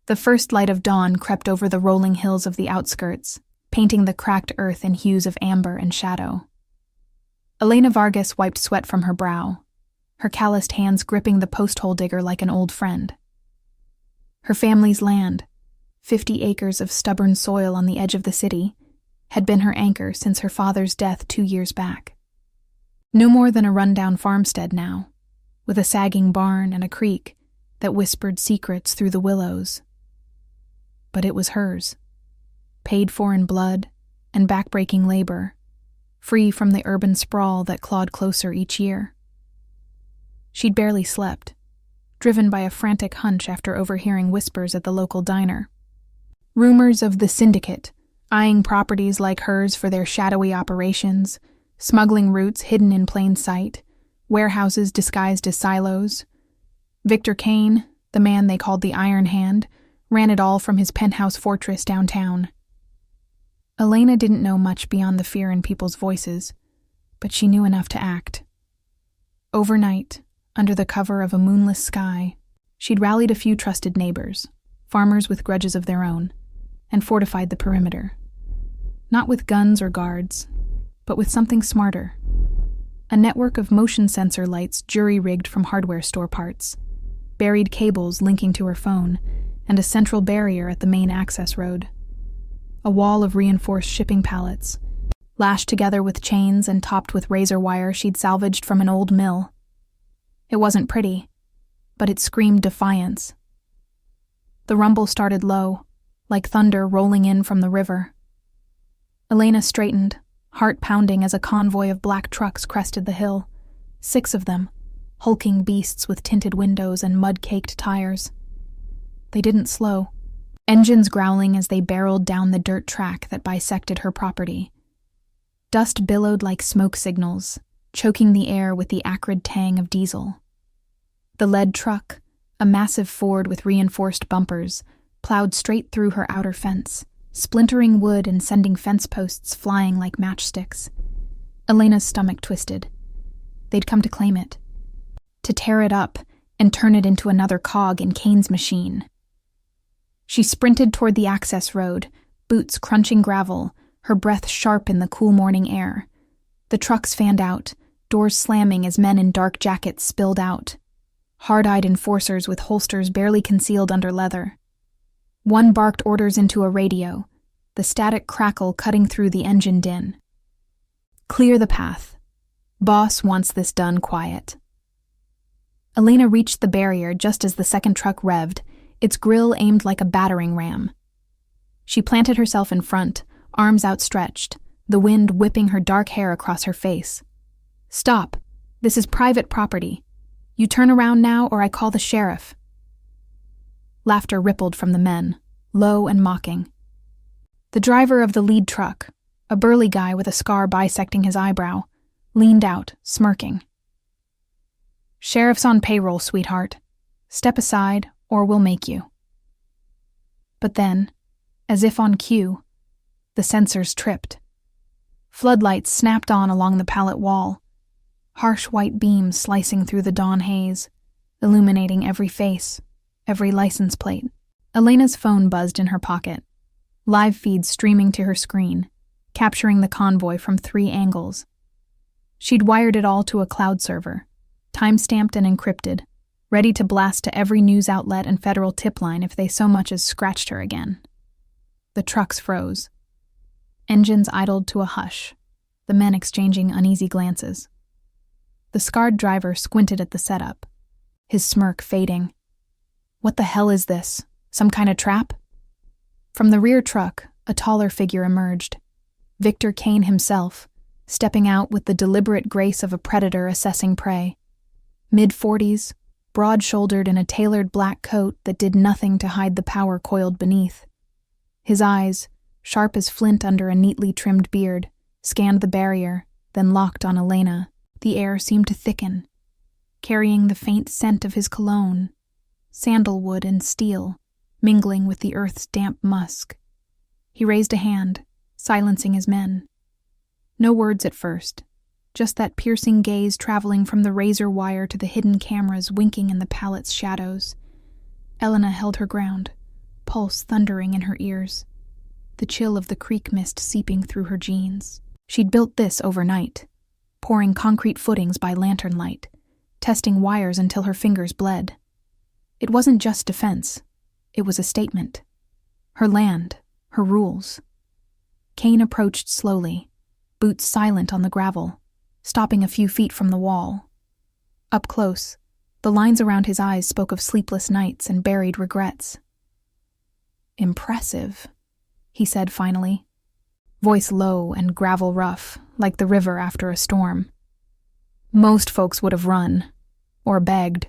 The first light of dawn crept over the rolling hills of the outskirts, painting the cracked earth in hues of amber and shadow. Elena Vargas wiped sweat from her brow, her calloused hands gripping the post-hole digger like an old friend. Her family's land, 50 acres of stubborn soil on the edge of the city, had been her anchor since her father's death 2 years back. No more than a rundown farmstead now, with a sagging barn and a creek that whispered secrets through the willows. But it was hers, paid for in blood and backbreaking labor, free from the urban sprawl that clawed closer each year. She'd barely slept, driven by a frantic hunch after overhearing whispers at the local diner. Rumors of the syndicate, eyeing properties like hers for their shadowy operations, smuggling routes hidden in plain sight, warehouses disguised as silos. Victor Kane, the man they called the Iron Hand, ran it all from his penthouse fortress downtown. Elena didn't know much beyond the fear in people's voices, but she knew enough to act. Overnight, under the cover of a moonless sky, she'd rallied a few trusted neighbors, farmers with grudges of their own, and fortified the perimeter. Not with guns or guards, but with something smarter. A network of motion sensor lights jury-rigged from hardware store parts, buried cables linking to her phone, and a central barrier at the main access road. A wall of reinforced shipping pallets, lashed together with chains and topped with razor wire she'd salvaged from an old mill. It wasn't pretty, but it screamed defiance. The rumble started low, like thunder rolling in from the river. Elena straightened, heart pounding as a convoy of black trucks crested the hill, 6 of them, hulking beasts with tinted windows and mud-caked tires. They didn't slow, engines growling as they barreled down the dirt track that bisected her property. Dust billowed like smoke signals, choking the air with the acrid tang of diesel. The lead truck, a massive Ford with reinforced bumpers, plowed straight through her outer fence, splintering wood and sending fence posts flying like matchsticks. Elena's stomach twisted. They'd come to claim it, to tear it up and turn it into another cog in Kane's machine. She sprinted toward the access road, boots crunching gravel, her breath sharp in the cool morning air. The trucks fanned out, doors slamming as men in dark jackets spilled out. Hard-eyed enforcers with holsters barely concealed under leather. One barked orders into a radio, the static crackle cutting through the engine din. Clear the path. Boss wants this done quiet. Elena reached the barrier just as the second truck revved, its grill aimed like a battering ram. She planted herself in front, arms outstretched, the wind whipping her dark hair across her face. Stop. This is private property. You turn around now or I call the sheriff. Laughter rippled from the men, low and mocking. The driver of the lead truck, a burly guy with a scar bisecting his eyebrow, leaned out, smirking. Sheriff's on payroll, sweetheart. Step aside, or we'll make you. But then, as if on cue, the sensors tripped. Floodlights snapped on along the pallet wall, harsh white beams slicing through the dawn haze, illuminating every face, every license plate. Elena's phone buzzed in her pocket, live feeds streaming to her screen, capturing the convoy from 3 angles. She'd wired it all to a cloud server, time-stamped and encrypted, ready to blast to every news outlet and federal tip line if they so much as scratched her again. The trucks froze. Engines idled to a hush, the men exchanging uneasy glances. The scarred driver squinted at the setup, his smirk fading. What the hell is this? Some kind of trap? From the rear truck, a taller figure emerged. Victor Kane himself, stepping out with the deliberate grace of a predator assessing prey. Mid-40s, broad-shouldered in a tailored black coat that did nothing to hide the power coiled beneath. His eyes, sharp as flint under a neatly trimmed beard, scanned the barrier, then locked on Elena. The air seemed to thicken, carrying the faint scent of his cologne, sandalwood and steel, mingling with the earth's damp musk. He raised a hand, silencing his men. No words at first, just that piercing gaze traveling from the razor wire to the hidden cameras winking in the pallet's shadows. Elena held her ground, pulse thundering in her ears, the chill of the creek mist seeping through her jeans. She'd built this overnight, pouring concrete footings by lantern light, testing wires until her fingers bled. It wasn't just defense. It was a statement. Her land, her rules. Kane approached slowly, boots silent on the gravel, stopping a few feet from the wall. Up close, the lines around his eyes spoke of sleepless nights and buried regrets. "Impressive," he said finally, voice low and gravel rough, like the river after a storm. "Most folks would have run, or begged."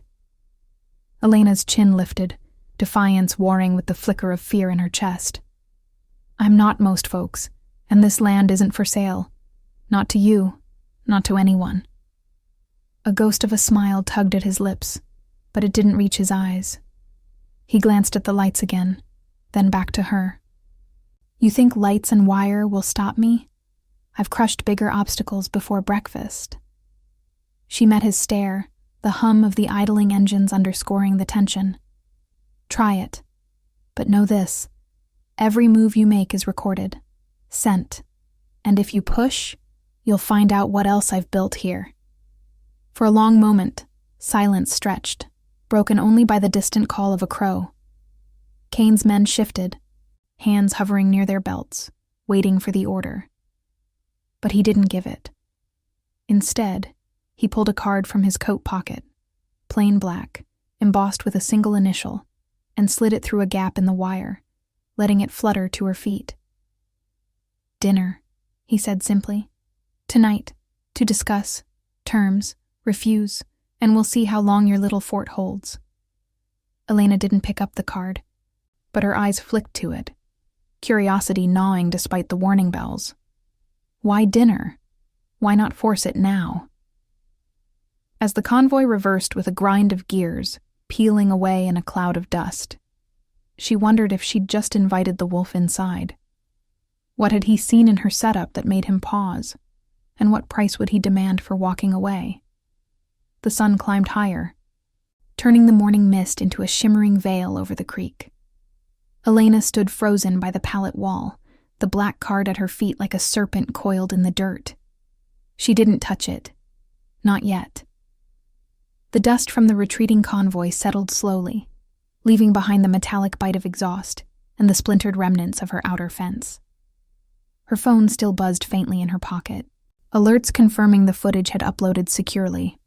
Elena's chin lifted, defiance warring with the flicker of fear in her chest. "I'm not most folks, and this land isn't for sale. Not to you, not to anyone." A ghost of a smile tugged at his lips, but it didn't reach his eyes. He glanced at the lights again, then back to her. "You think lights and wire will stop me? I've crushed bigger obstacles before breakfast." She met his stare, the hum of the idling engines underscoring the tension. "Try it. But know this. Every move you make is recorded, sent, and if you push, you'll find out what else I've built here." For a long moment, silence stretched, broken only by the distant call of a crow. Kane's men shifted, hands hovering near their belts, waiting for the order. But he didn't give it. Instead, he pulled a card from his coat pocket, plain black, embossed with a single initial, and slid it through a gap in the wire, letting it flutter to her feet. "Dinner," he said simply. "Tonight, to discuss terms, refuse, and we'll see how long your little fort holds." Elena didn't pick up the card, but her eyes flicked to it, curiosity gnawing despite the warning bells. Why dinner? Why not force it now? As the convoy reversed with a grind of gears, peeling away in a cloud of dust, she wondered if she'd just invited the wolf inside. What had he seen in her setup that made him pause, and what price would he demand for walking away? The sun climbed higher, turning the morning mist into a shimmering veil over the creek. Elena stood frozen by the pallet wall, the black card at her feet like a serpent coiled in the dirt. She didn't touch it. Not yet. The dust from the retreating convoy settled slowly, leaving behind the metallic bite of exhaust and the splintered remnants of her outer fence. Her phone still buzzed faintly in her pocket, alerts confirming the footage had uploaded securely.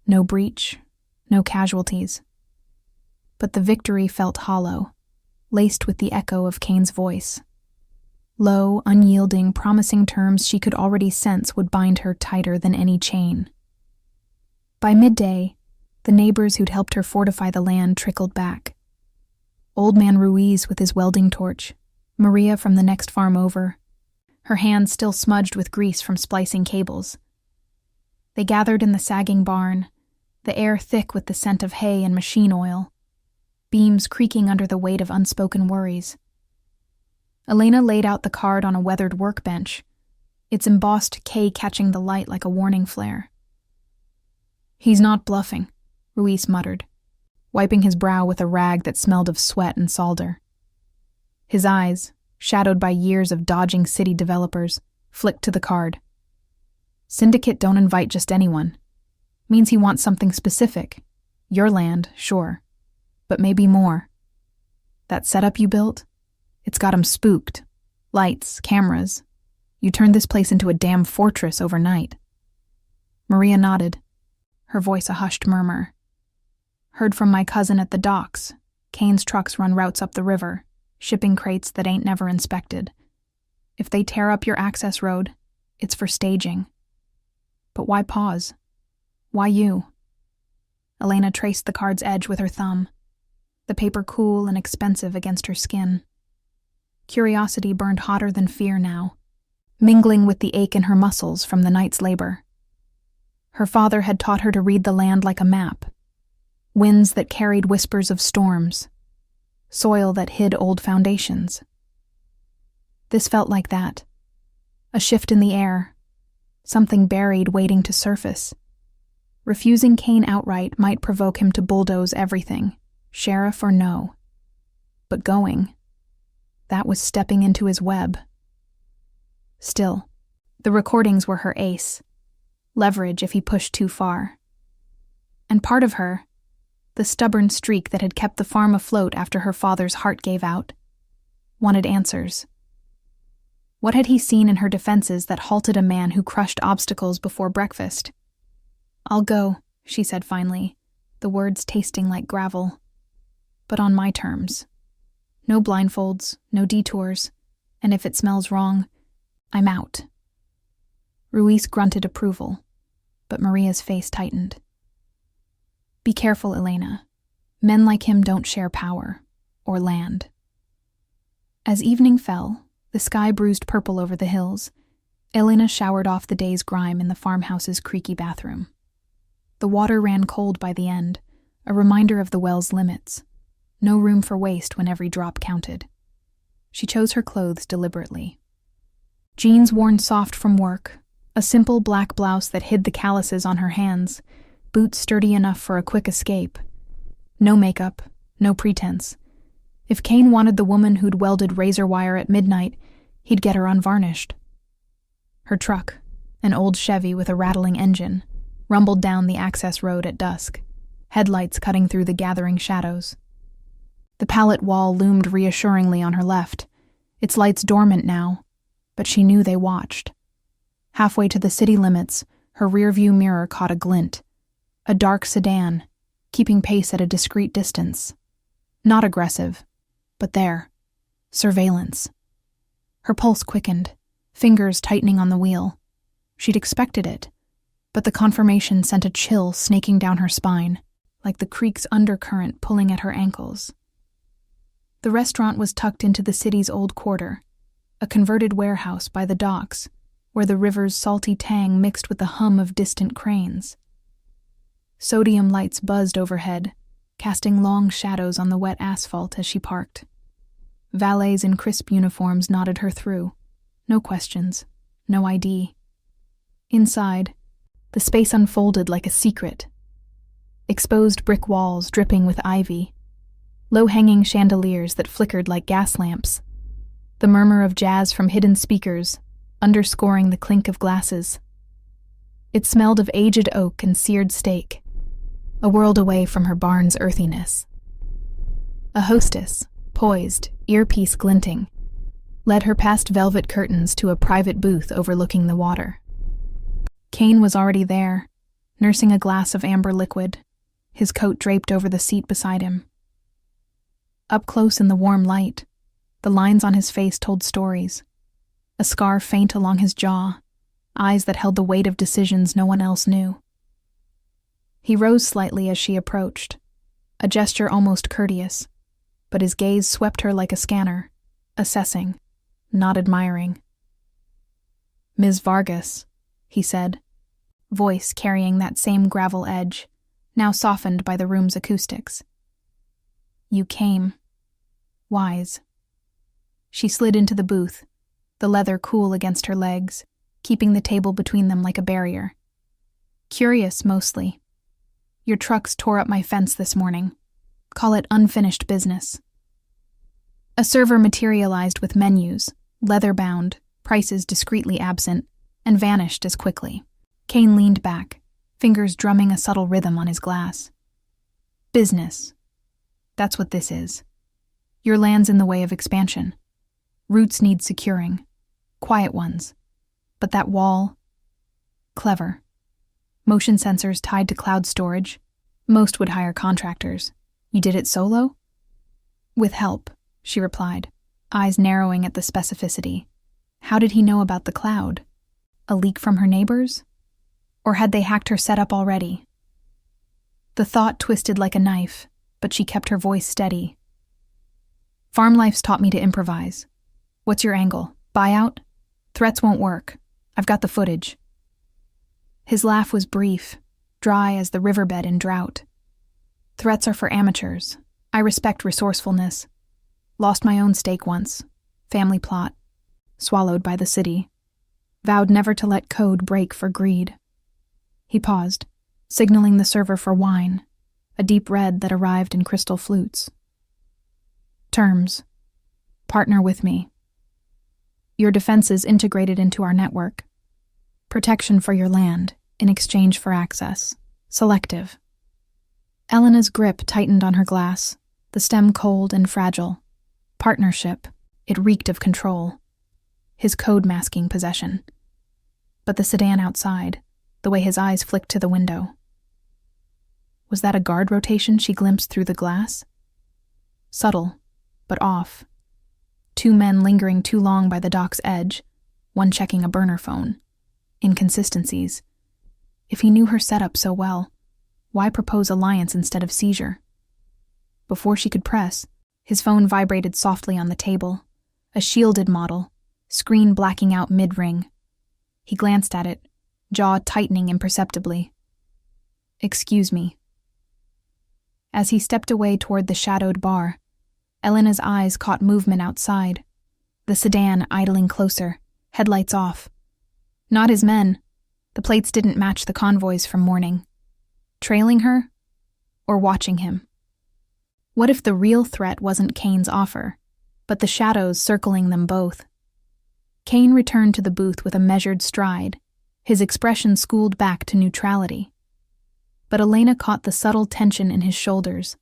No breach, no casualties. But the victory felt hollow, laced with the echo of Kane's voice. Low, unyielding, promising terms she could already sense would bind her tighter than any chain. By midday, the neighbors who'd helped her fortify the land trickled back. Old Man Ruiz with his welding torch, Maria from the next farm over, her hands still smudged with grease from splicing cables. They gathered in the sagging barn, the air thick with the scent of hay and machine oil, beams creaking under the weight of unspoken worries. Elena laid out the card on a weathered workbench, its embossed K catching the light like a warning flare. "He's not bluffing," Ruiz muttered, wiping his brow with a rag that smelled of sweat and solder. His eyes, shadowed by years of dodging city developers, flicked to the card. "Syndicate don't invite just anyone. Means he wants something specific. Your land, sure. But maybe more. That setup you built? It's got him spooked. Lights, cameras. You turned this place into a damn fortress overnight." Maria nodded, her voice a hushed murmur. "Heard from my cousin at the docks. Kane's trucks run routes up the river, shipping crates that ain't never inspected. If they tear up your access road, it's for staging. But why pause? Why you?" Elena traced the card's edge with her thumb, the paper cool and expensive against her skin. Curiosity burned hotter than fear now, mingling with the ache in her muscles from the night's labor. Her father had taught her to read the land like a map. Winds that carried whispers of storms. Soil that hid old foundations. This felt like that. A shift in the air. Something buried waiting to surface. Refusing Kane outright might provoke him to bulldoze everything, sheriff or no. But going, That was stepping into his web. Still, the recordings were her ace. Leverage if he pushed too far. And part of her, the stubborn streak that had kept the farm afloat after her father's heart gave out, wanted answers. What had he seen in her defenses that halted a man who crushed obstacles before breakfast? "I'll go," she said finally, the words tasting like gravel. "But on my terms. No blindfolds, no detours, and if it smells wrong, I'm out." Ruiz grunted approval, but Maria's face tightened. "Be careful, Elena. Men like him don't share power, or land." As evening fell, the sky bruised purple over the hills. Elena showered off the day's grime in the farmhouse's creaky bathroom. The water ran cold by the end, a reminder of the well's limits. No room for waste when every drop counted. She chose her clothes deliberately. Jeans worn soft from work, a simple black blouse that hid the calluses on her hands, boots sturdy enough for a quick escape. No makeup, no pretense. If Kane wanted the woman who'd welded razor wire at midnight, he'd get her unvarnished. Her truck, an old Chevy with a rattling engine, rumbled down the access road at dusk, headlights cutting through the gathering shadows. The pallet wall loomed reassuringly on her left, its lights dormant now, but she knew they watched. Halfway to the city limits, her rearview mirror caught a glint. A dark sedan, keeping pace at a discreet distance. Not aggressive, but there. Surveillance. Her pulse quickened, fingers tightening on the wheel. She'd expected it, but the confirmation sent a chill snaking down her spine, like the creek's undercurrent pulling at her ankles. The restaurant was tucked into the city's old quarter, a converted warehouse by the docks, where the river's salty tang mixed with the hum of distant cranes. Sodium lights buzzed overhead, casting long shadows on the wet asphalt as she parked. Valets in crisp uniforms nodded her through. No questions, no ID. Inside, the space unfolded like a secret. Exposed brick walls dripping with ivy, low-hanging chandeliers that flickered like gas lamps, the murmur of jazz from hidden speakers, underscoring the clink of glasses. It smelled of aged oak and seared steak, a world away from her barn's earthiness. A hostess, poised, earpiece glinting, led her past velvet curtains to a private booth overlooking the water. Kane was already there, nursing a glass of amber liquid, his coat draped over the seat beside him. Up close in the warm light, the lines on his face told stories. A scar faint along his jaw, eyes that held the weight of decisions no one else knew. He rose slightly as she approached, a gesture almost courteous, but his gaze swept her like a scanner, assessing, not admiring. "Ms. Vargas," he said, voice carrying that same gravel edge, now softened by the room's acoustics. "You came. Wise." She slid into the booth, the leather cool against her legs, keeping the table between them like a barrier. "Curious, mostly. Your trucks tore up my fence this morning. Call it unfinished business." A server materialized with menus, leather-bound, prices discreetly absent, and vanished as quickly. Kane leaned back, fingers drumming a subtle rhythm on his glass. "Business. That's what this is. Your land's in the way of expansion. Roots need securing. Quiet ones. But that wall... Clever. Motion sensors tied to cloud storage. Most would hire contractors. You did it solo?" "With help," she replied, eyes narrowing at the specificity. How did he know about the cloud? A leak from her neighbors? Or had they hacked her setup already? The thought twisted like a knife, but she kept her voice steady. "Farm life's taught me to improvise. What's your angle? Buyout? Threats won't work. I've got the footage." His laugh was brief, dry as the riverbed in drought. "Threats are for amateurs. I respect resourcefulness. Lost my own stake once. Family plot. Swallowed by the city. Vowed never to let code break for greed." He paused, signaling the server for wine, a deep red that arrived in crystal flutes. "Terms. Partner with me. Your defenses integrated into our network. Protection for your land, in exchange for access. Selective. Elena's grip tightened on her glass, the stem cold and fragile. Partnership. It reeked of control. His code masking possession. But the sedan outside, the way his eyes flicked to the window. Was that a guard rotation she glimpsed through the glass? Subtle, but off. 2 men lingering too long by the dock's edge, one checking a burner phone. Inconsistencies. If he knew her setup so well, why propose alliance instead of seizure? Before she could press, his phone vibrated softly on the table, a shielded model, screen blacking out mid-ring. He glanced at it, jaw tightening imperceptibly. "Excuse me." As he stepped away toward the shadowed bar, Elena's eyes caught movement outside, the sedan idling closer, headlights off. Not his men. The plates didn't match the convoys from morning. Trailing her? Or watching him? What if the real threat wasn't Kane's offer, but the shadows circling them both? Kane returned to the booth with a measured stride, his expression schooled back to neutrality. But Elena caught the subtle tension in his shoulders,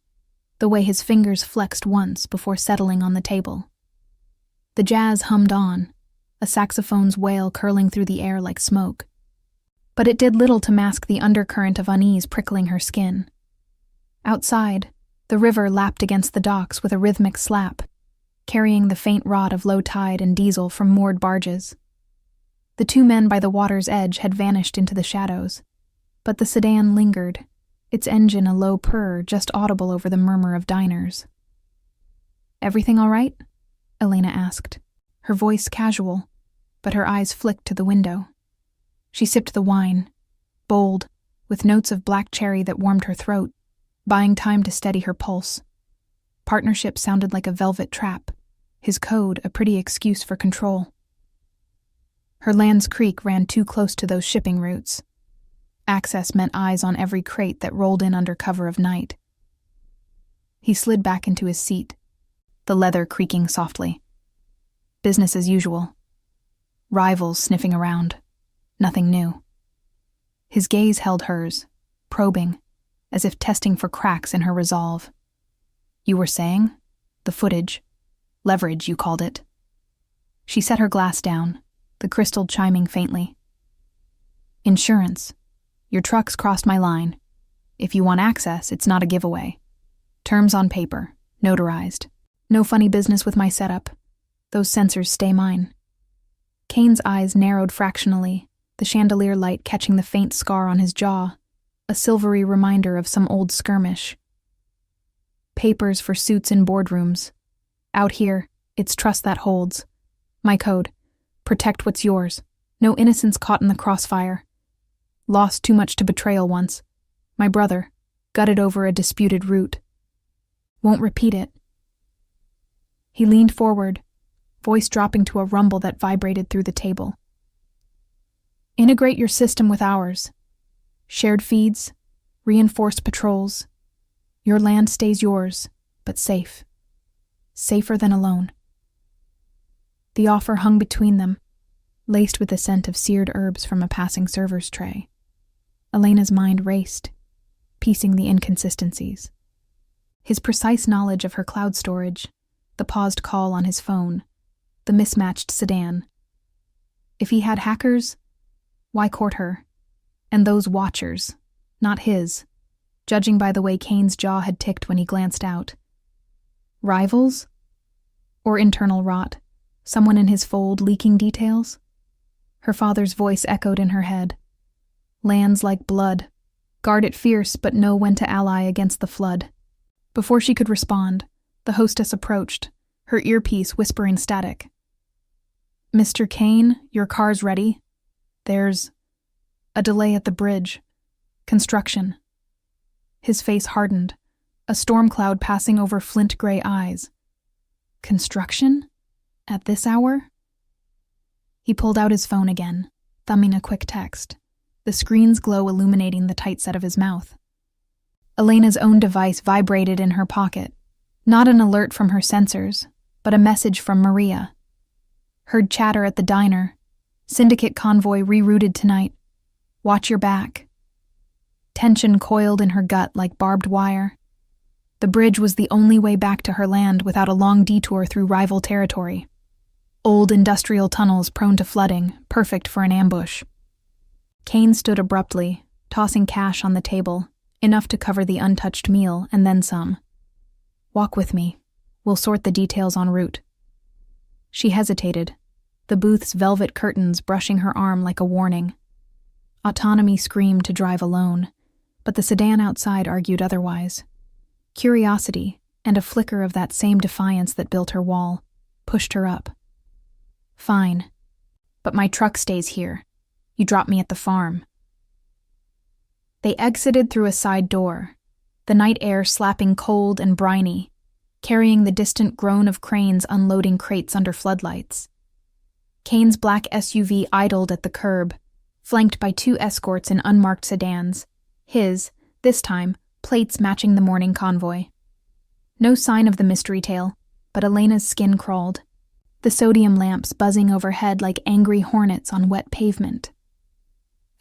the way his fingers flexed once before settling on the table. The jazz hummed on, a saxophone's wail curling through the air like smoke. But it did little to mask the undercurrent of unease prickling her skin. Outside, the river lapped against the docks with a rhythmic slap, carrying the faint rot of low tide and diesel from moored barges. The 2 men by the water's edge had vanished into the shadows, but the sedan lingered, its engine a low purr just audible over the murmur of diners. "Everything all right?" Elena asked, her voice casual, but her eyes flicked to the window. She sipped the wine, bold, with notes of black cherry that warmed her throat, buying time to steady her pulse. Partnership sounded like a velvet trap, his code a pretty excuse for control. Her Land's Creek ran too close to those shipping routes. Access meant eyes on every crate that rolled in under cover of night. He slid back into his seat, the leather creaking softly. Business as usual. Rivals sniffing around. Nothing new. His gaze held hers, probing, as if testing for cracks in her resolve. "You were saying? The footage. Leverage, you called it." She set her glass down, the crystal chiming faintly. "Insurance. Your trucks crossed my line. If you want access, it's not a giveaway. Terms on paper, notarized. No funny business with my setup. Those sensors stay mine." Kane's eyes narrowed fractionally, the chandelier light catching the faint scar on his jaw, a silvery reminder of some old skirmish. "Papers for suits in boardrooms. Out here, it's trust that holds. My code. Protect what's yours. No innocents caught in the crossfire. Lost too much to betrayal once. My brother. Gutted over a disputed route. Won't repeat it." He leaned forward, voice dropping to a rumble that vibrated through the table. "Integrate your system with ours. Shared feeds, reinforced patrols. Your land stays yours, but safe. Safer than alone." The offer hung between them, laced with the scent of seared herbs from a passing server's tray. Elena's mind raced, piecing the inconsistencies. His precise knowledge of her cloud storage, the paused call on his phone, the mismatched sedan. If he had hackers, why court her? And those watchers, not his, judging by the way Kane's jaw had ticked when he glanced out. Rivals? Or internal rot, someone in his fold leaking details? Her father's voice echoed in her head. Lands like blood. Guard it fierce, but know when to ally against the flood. Before she could respond, the hostess approached, her earpiece whispering static. "Mr. Kane, your car's ready. There's a delay at the bridge. Construction." His face hardened, a storm cloud passing over flint-gray eyes. Construction? At this hour? He pulled out his phone again, thumbing a quick text, the screen's glow illuminating the tight set of his mouth. Elena's own device vibrated in her pocket, not an alert from her sensors, but a message from Maria. Heard chatter at the diner. Syndicate convoy rerouted tonight. Watch your back. Tension coiled in her gut like barbed wire. The bridge was the only way back to her land without a long detour through rival territory. Old industrial tunnels prone to flooding, perfect for an ambush. Kane stood abruptly, tossing cash on the table, enough to cover the untouched meal and then some. Walk with me. We'll sort the details en route. She hesitated, the booth's velvet curtains brushing her arm like a warning. Autonomy screamed to drive alone, but the sedan outside argued otherwise. Curiosity, and a flicker of that same defiance that built her wall, pushed her up. Fine. But my truck stays here. You drop me at the farm. They exited through a side door, the night air slapping cold and briny, carrying the distant groan of cranes unloading crates under floodlights. Kane's black SUV idled at the curb, flanked by 2 escorts in unmarked sedans, his, this time, plates matching the morning convoy. No sign of the mystery tail, but Elena's skin crawled, the sodium lamps buzzing overhead like angry hornets on wet pavement.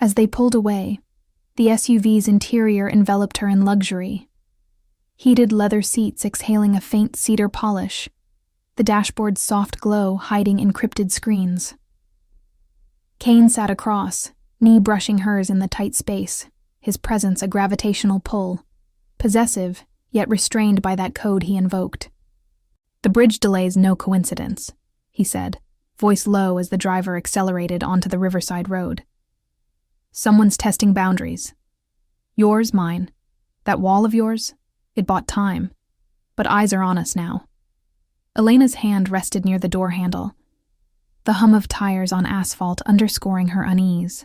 As they pulled away, the SUV's interior enveloped her in luxury. Heated leather seats exhaling a faint cedar polish, the dashboard's soft glow hiding encrypted screens. Kane sat across, knee brushing hers in the tight space, his presence a gravitational pull, possessive, yet restrained by that code he invoked. The bridge delay's no coincidence, he said, voice low as the driver accelerated onto the riverside road. Someone's testing boundaries. Yours, mine. That wall of yours, it bought time. But eyes are on us now. Elena's hand rested near the door handle, the hum of tires on asphalt underscoring her unease.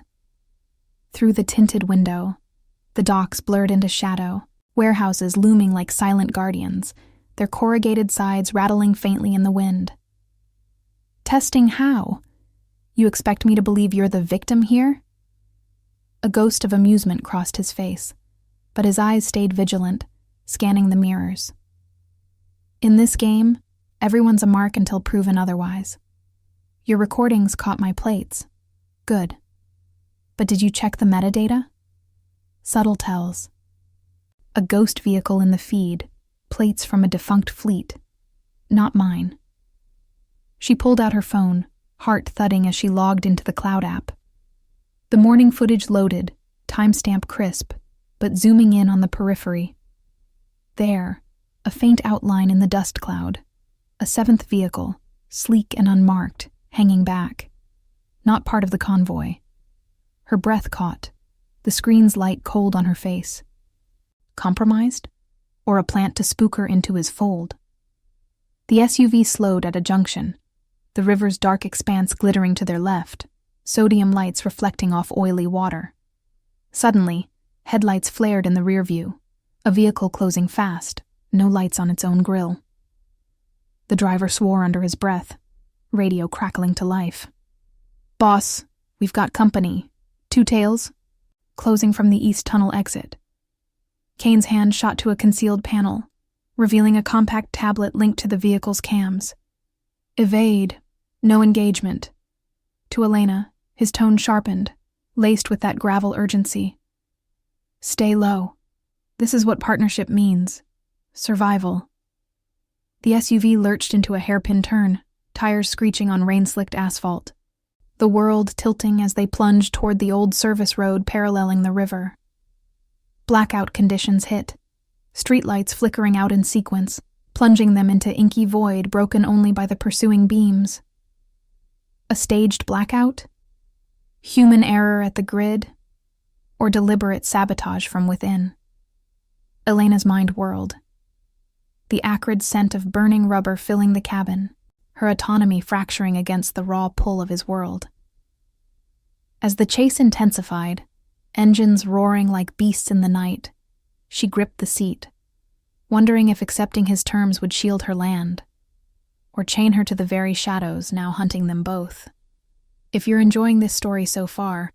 Through the tinted window, the docks blurred into shadow, warehouses looming like silent guardians, their corrugated sides rattling faintly in the wind. Testing how? You expect me to believe you're the victim here? A ghost of amusement crossed his face, but his eyes stayed vigilant, scanning the mirrors. In this game, everyone's a mark until proven otherwise. Your recordings caught my plates. Good. But did you check the metadata? Subtle tells. A ghost vehicle in the feed, plates from a defunct fleet. Not mine. She pulled out her phone, heart thudding as she logged into the cloud app. The morning footage loaded, timestamp crisp, but zooming in on the periphery. There, a faint outline in the dust cloud. A 7th vehicle, sleek and unmarked, hanging back. Not part of the convoy. Her breath caught, the screen's light cold on her face. Compromised? Or a plant to spook her into his fold? The SUV slowed at a junction, the river's dark expanse glittering to their left, sodium lights reflecting off oily water. Suddenly, headlights flared in the rear view, a vehicle closing fast, no lights on its own grille. The driver swore under his breath, radio crackling to life. Boss, we've got company. 2 tails. Closing from the east tunnel exit. Kane's hand shot to a concealed panel, revealing a compact tablet linked to the vehicle's cams. Evade. No engagement. To Elena, his tone sharpened, laced with that gravel urgency. Stay low. This is what partnership means. Survival. The SUV lurched into a hairpin turn, tires screeching on rain-slicked asphalt. The world tilting as they plunged toward the old service road paralleling the river. Blackout conditions hit, streetlights flickering out in sequence, plunging them into inky void broken only by the pursuing beams. A staged blackout? Human error at the grid? Or deliberate sabotage from within? Elena's mind whirled. The acrid scent of burning rubber filling the cabin, her autonomy fracturing against the raw pull of his world. As the chase intensified, engines roaring like beasts in the night, she gripped the seat, wondering if accepting his terms would shield her land, or chain her to the very shadows now hunting them both. If you're enjoying this story so far,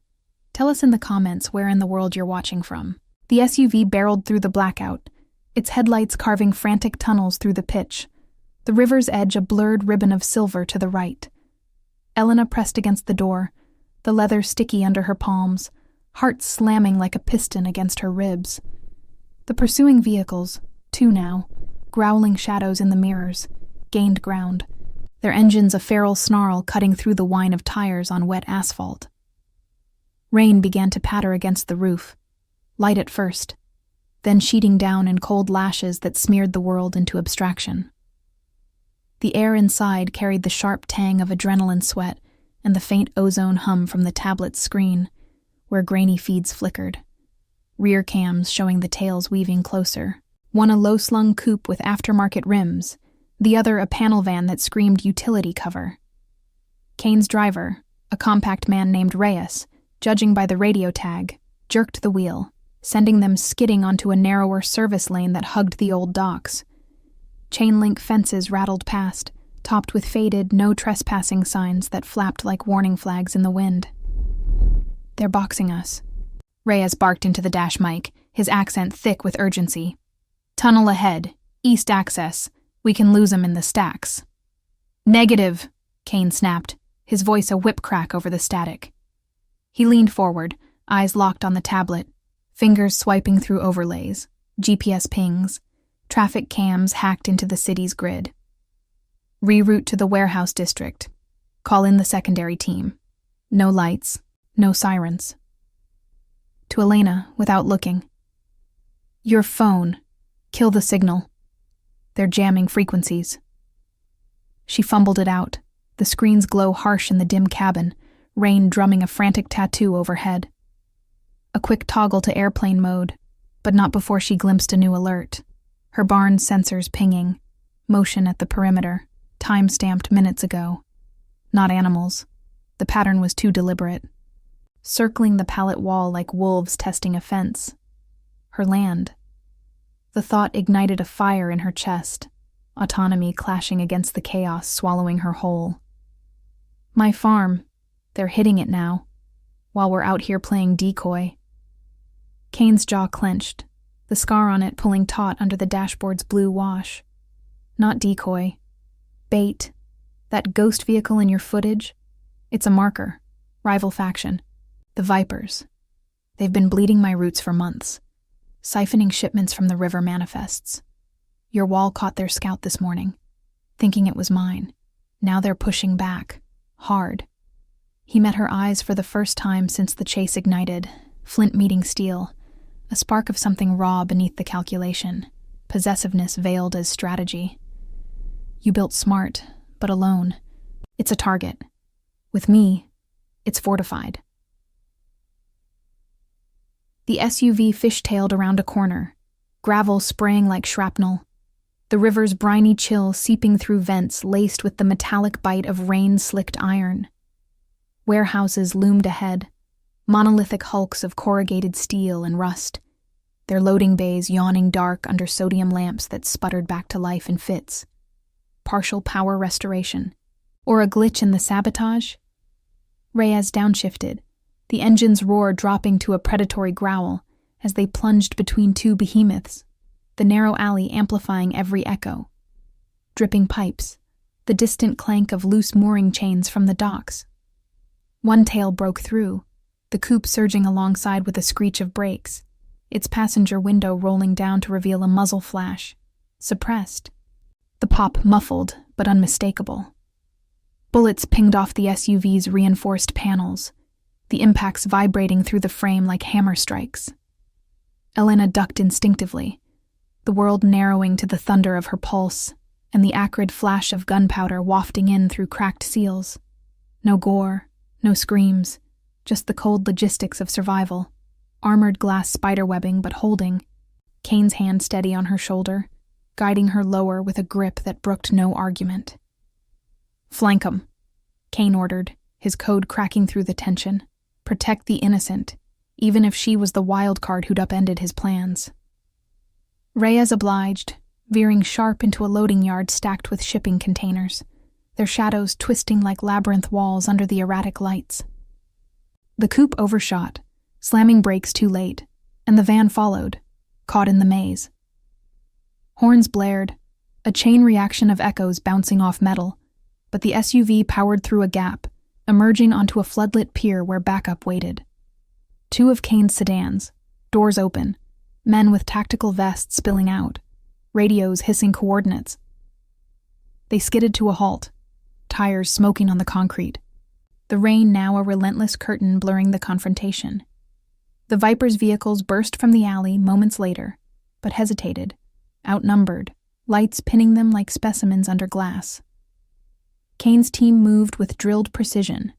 tell us in the comments where in the world you're watching from. The SUV barreled through the blackout, its headlights carving frantic tunnels through the pitch, the river's edge a blurred ribbon of silver to the right. Elena pressed against the door, the leather sticky under her palms, heart slamming like a piston against her ribs. The pursuing vehicles, two now, growling shadows in the mirrors, gained ground, their engines a feral snarl cutting through the whine of tires on wet asphalt. Rain began to patter against the roof, light at first, then sheeting down in cold lashes that smeared the world into abstraction. The air inside carried the sharp tang of adrenaline sweat and the faint ozone hum from the tablet's screen, where grainy feeds flickered. Rear cams showing the tails weaving closer. One a low-slung coupe with aftermarket rims, the other a panel van that screamed utility cover. Kane's driver, a compact man named Reyes, judging by the radio tag, jerked the wheel, sending them skidding onto a narrower service lane that hugged the old docks. Chain-link fences rattled past, topped with faded, no trespassing signs that flapped like warning flags in the wind. "They're boxing us," Reyes barked into the dash mic, his accent thick with urgency. "Tunnel ahead, east access. We can lose 'em in the stacks." "Negative," Kane snapped, his voice a whip crack over the static. He leaned forward, eyes locked on the tablet, fingers swiping through overlays, GPS pings, traffic cams hacked into the city's grid. "Reroute to the warehouse district. Call in the secondary team. No lights, no sirens." To Elena, without looking. "Your phone. Kill the signal. They're jamming frequencies." She fumbled it out, the screen's glow harsh in the dim cabin, rain drumming a frantic tattoo overhead. A quick toggle to airplane mode, but not before she glimpsed a new alert. Her barn's sensors pinging, motion at the perimeter, time-stamped minutes ago. Not animals. The pattern was too deliberate. Circling the pallet wall like wolves testing a fence. Her land. The thought ignited a fire in her chest, autonomy clashing against the chaos swallowing her whole. "My farm. They're hitting it now, while we're out here playing decoy." Kane's jaw clenched, the scar on it pulling taut under the dashboard's blue wash. Not decoy. Bait. That ghost vehicle in your footage? It's a marker. Rival faction. The Vipers. They've been bleeding my roots for months, siphoning shipments from the river manifests. Your wall caught their scout this morning, thinking it was mine. Now they're pushing back. Hard. He met her eyes for the first time since the chase ignited, flint meeting steel, a spark of something raw beneath the calculation, possessiveness veiled as strategy. "You built smart, but alone. It's a target. With me, it's fortified." The SUV fishtailed around a corner, gravel spraying like shrapnel, the river's briny chill seeping through vents laced with the metallic bite of rain-slicked iron. Warehouses loomed ahead, monolithic hulks of corrugated steel and rust, their loading bays yawning dark under sodium lamps that sputtered back to life in fits. Partial power restoration, or a glitch in the sabotage? Reyes downshifted, the engine's roar dropping to a predatory growl as they plunged between two behemoths, the narrow alley amplifying every echo. Dripping pipes, the distant clank of loose mooring chains from the docks. One tail broke through, the coupe surging alongside with a screech of brakes, its passenger window rolling down to reveal a muzzle flash, suppressed. The pop muffled but unmistakable. Bullets pinged off the SUV's reinforced panels, the impacts vibrating through the frame like hammer strikes. Elena ducked instinctively, the world narrowing to the thunder of her pulse and the acrid flash of gunpowder wafting in through cracked seals. No gore, no screams, just the cold logistics of survival, armored glass spiderwebbing but holding, Kane's hand steady on her shoulder, guiding her lower with a grip that brooked no argument. "Flank 'em," Kane ordered, his code cracking through the tension. Protect the innocent, even if she was the wild card who'd upended his plans. Reyes obliged, veering sharp into a loading yard stacked with shipping containers, their shadows twisting like labyrinth walls under the erratic lights. The coupe overshot, slamming brakes too late, and the van followed, caught in the maze. Horns blared, a chain reaction of echoes bouncing off metal, but the SUV powered through a gap, emerging onto a floodlit pier where backup waited. Two of Kane's sedans, doors open, men with tactical vests spilling out, radios hissing coordinates. They skidded to a halt, tires smoking on the concrete, the rain now a relentless curtain blurring the confrontation. The Viper's vehicles burst from the alley moments later, but hesitated, outnumbered, lights pinning them like specimens under glass. Kane's team moved with drilled precision.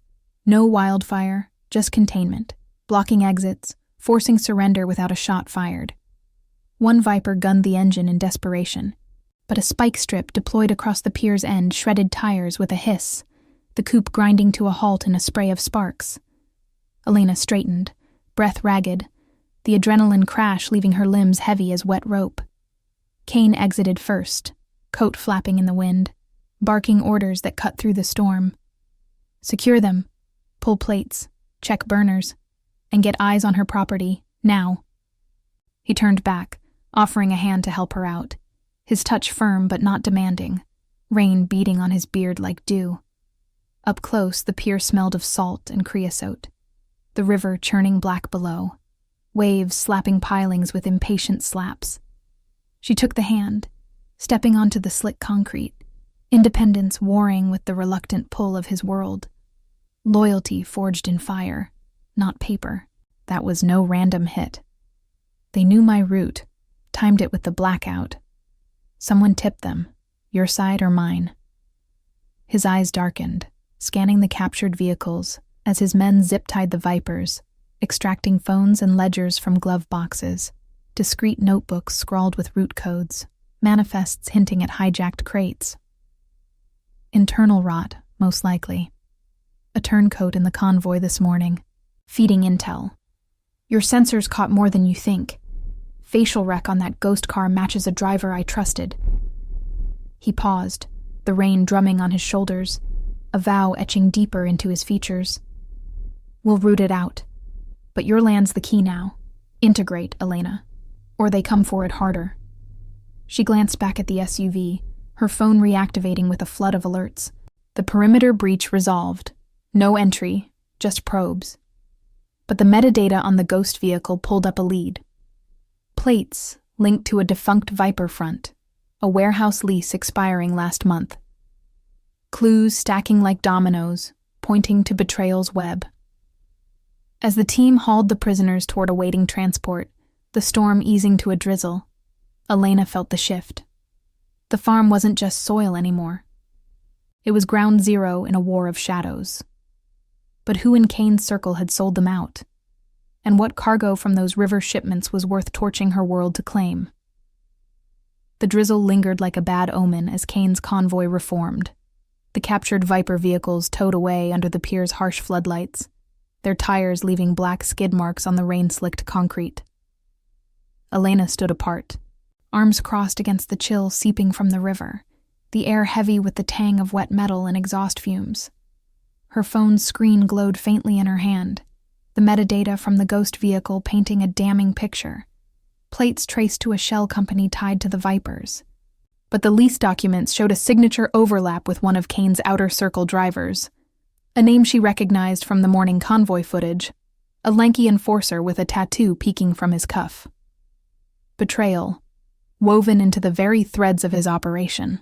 No wildfire, just containment, blocking exits, forcing surrender without a shot fired. One Viper gunned the engine in desperation, but a spike strip deployed across the pier's end shredded tires with a hiss, the coupe grinding to a halt in a spray of sparks. Elena straightened, breath ragged, the adrenaline crash leaving her limbs heavy as wet rope. Kane exited first, coat flapping in the wind, barking orders that cut through the storm. Secure them, pull plates, check burners, and get eyes on her property, now. He turned back, offering a hand to help her out, his touch firm but not demanding, rain beating on his beard like dew. Up close, the pier smelled of salt and creosote, the river churning black below, waves slapping pilings with impatient slaps. She took the hand, stepping onto the slick concrete, independence warring with the reluctant pull of his world. Loyalty forged in fire, not paper. That was no random hit. They knew my route, timed it with the blackout. Someone tipped them, your side or mine. His eyes darkened, scanning the captured vehicles as his men zip-tied the Vipers, extracting phones and ledgers from glove boxes, discreet notebooks scrawled with route codes, manifests hinting at hijacked crates. Internal rot, most likely. A turncoat in the convoy this morning, feeding intel. Your sensors caught more than you think. Facial wreck on that ghost car matches a driver I trusted. He paused, the rain drumming on his shoulders, a vow etching deeper into his features. We'll root it out. But your land's the key now. Integrate, Elena, or they come for it harder. She glanced back at the SUV, her phone reactivating with a flood of alerts. The perimeter breach resolved. No entry, just probes. But the metadata on the ghost vehicle pulled up a lead. Plates linked to a defunct Viper front, a warehouse lease expiring last month. Clues stacking like dominoes, pointing to betrayal's web. As the team hauled the prisoners toward a waiting transport, the storm easing to a drizzle, Elena felt the shift. The farm wasn't just soil anymore. It was ground zero in a war of shadows. But who in Kane's circle had sold them out? And what cargo from those river shipments was worth torching her world to claim? The drizzle lingered like a bad omen as Kane's convoy reformed. The captured Viper vehicles towed away under the pier's harsh floodlights, their tires leaving black skid marks on the rain-slicked concrete. Elena stood apart, arms crossed against the chill seeping from the river, the air heavy with the tang of wet metal and exhaust fumes. Her phone's screen glowed faintly in her hand, the metadata from the ghost vehicle painting a damning picture, plates traced to a shell company tied to the Vipers. But the lease documents showed a signature overlap with one of Kane's outer circle drivers, a name she recognized from the morning convoy footage, a lanky enforcer with a tattoo peeking from his cuff. Betrayal, woven into the very threads of his operation.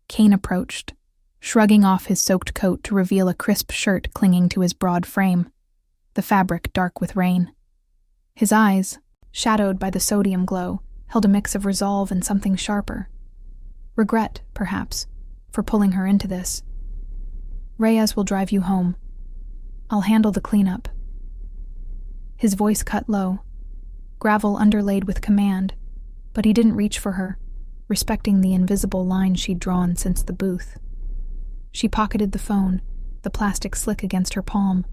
Kane approached, shrugging off his soaked coat to reveal a crisp shirt clinging to his broad frame, the fabric dark with rain. His eyes, shadowed by the sodium glow, held a mix of resolve and something sharper. Regret, perhaps, for pulling her into this. Reyes will drive you home. I'll handle the cleanup. His voice cut low, gravel underlaid with command, but he didn't reach for her, respecting the invisible line she'd drawn since the booth. She pocketed the phone, the plastic slick against her palm.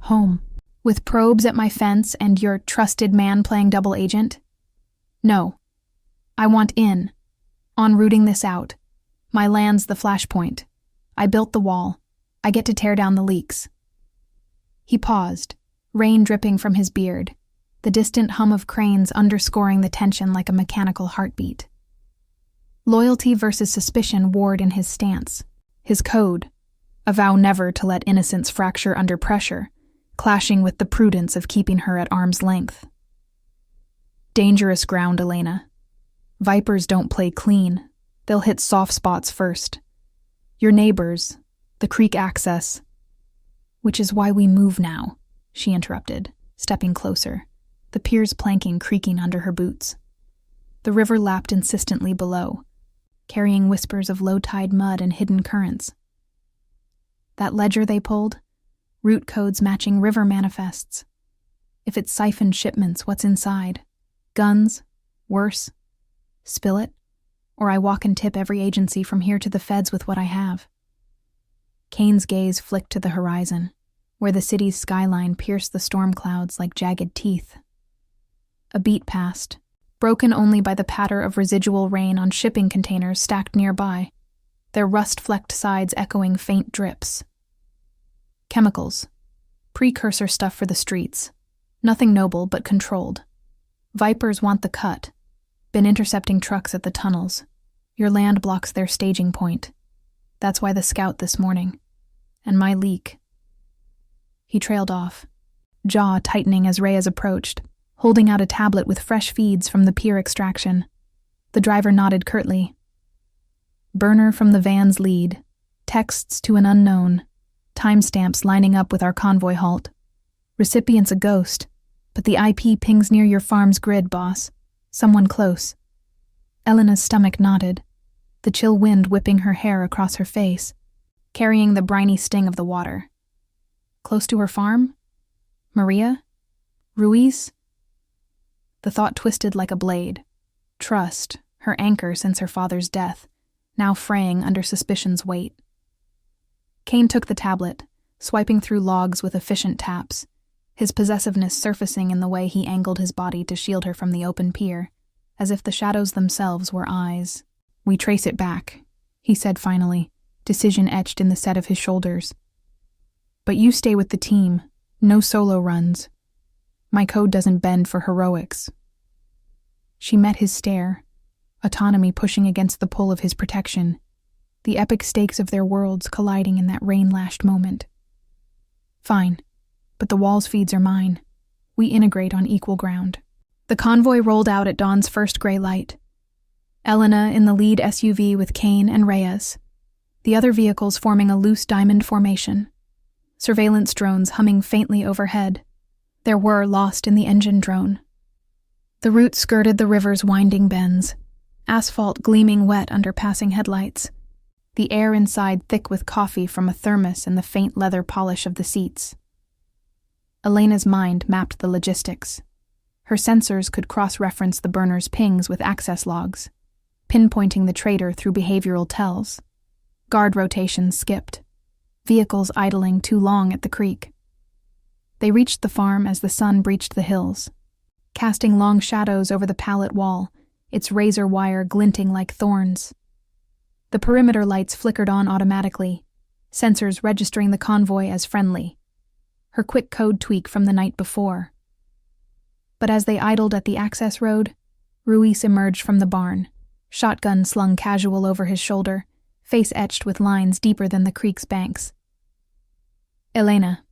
Home. With probes at my fence and your trusted man playing double agent? No. I want in. On rooting this out. My land's the flashpoint. I built the wall. I get to tear down the leaks. He paused, rain dripping from his beard, the distant hum of cranes underscoring the tension like a mechanical heartbeat. Loyalty versus suspicion warred in his stance. His code, a vow never to let innocence fracture under pressure, clashing with the prudence of keeping her at arm's length. Dangerous ground, Elena. Vipers don't play clean. They'll hit soft spots first. Your neighbors, the creek access. Which is why we move now, she interrupted, stepping closer, the pier's planking creaking under her boots. The river lapped insistently below, carrying whispers of low-tide mud and hidden currents. That ledger they pulled, route codes matching river manifests. If it siphoned shipments, what's inside? Guns? Worse? Spill it? Or I walk and tip every agency from here to the feds with what I have. Kane's gaze flicked to the horizon, where the city's skyline pierced the storm clouds like jagged teeth. A beat passed, broken only by the patter of residual rain on shipping containers stacked nearby, their rust-flecked sides echoing faint drips. Chemicals. Precursor stuff for the streets. Nothing noble but controlled. Vipers want the cut. Been intercepting trucks at the tunnels. Your land blocks their staging point. That's why the scout this morning. And my leak. He trailed off, jaw tightening as Reyes approached, holding out a tablet with fresh feeds from the pier extraction. The driver nodded curtly. Burner from the van's lead. Texts to an unknown. Timestamps lining up with our convoy halt. Recipient's a ghost, but the IP pings near your farm's grid, boss. Someone close. Elena's stomach knotted, the chill wind whipping her hair across her face, carrying the briny sting of the water. Close to her farm? Maria? Ruiz? The thought twisted like a blade. Trust, her anchor since her father's death, now fraying under suspicion's weight. Kane took the tablet, swiping through logs with efficient taps, his possessiveness surfacing in the way he angled his body to shield her from the open pier, as if the shadows themselves were eyes. We trace it back, he said finally, decision etched in the set of his shoulders. But you stay with the team, no solo runs. My code doesn't bend for heroics. She met his stare, autonomy pushing against the pull of his protection, the epic stakes of their worlds colliding in that rain-lashed moment. Fine, but the wall's feeds are mine. We integrate on equal ground. The convoy rolled out at dawn's first gray light. Elena in the lead SUV with Kane and Reyes, the other vehicles forming a loose diamond formation. Surveillance drones humming faintly overhead, their whir lost in the engine drone. The route skirted the river's winding bends, asphalt gleaming wet under passing headlights, the air inside thick with coffee from a thermos and the faint leather polish of the seats. Elena's mind mapped the logistics. Her sensors could cross-reference the burner's pings with access logs, pinpointing the trader through behavioral tells. Guard rotations skipped, vehicles idling too long at the creek. They reached the farm as the sun breached the hills, casting long shadows over the pallet wall, its razor wire glinting like thorns. The perimeter lights flickered on automatically, sensors registering the convoy as friendly, her quick code tweak from the night before. But as they idled at the access road, Ruiz emerged from the barn, shotgun slung casual over his shoulder, face etched with lines deeper than the creek's banks. Elena,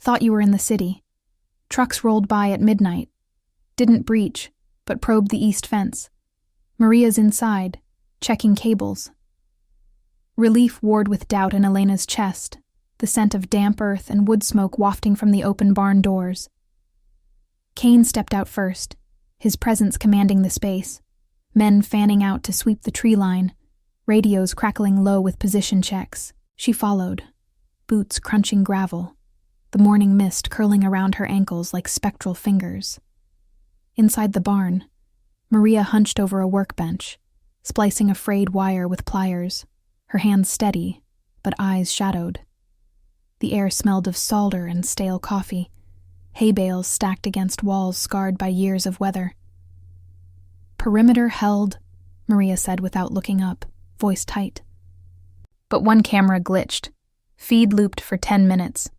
thought you were in the city. Trucks rolled by at midnight. Didn't breach, but probed the east fence. Maria's inside, checking cables. Relief warred with doubt in Elena's chest, the scent of damp earth and wood smoke wafting from the open barn doors. Kane stepped out first, his presence commanding the space, men fanning out to sweep the tree line, radios crackling low with position checks. She followed, boots crunching gravel, the morning mist curling around her ankles like spectral fingers. Inside the barn, Maria hunched over a workbench, splicing a frayed wire with pliers, her hands steady, but eyes shadowed. The air smelled of solder and stale coffee, hay bales stacked against walls scarred by years of weather. Perimeter held, Maria said without looking up, voice tight. But one camera glitched. Feed looped for 10 minutes.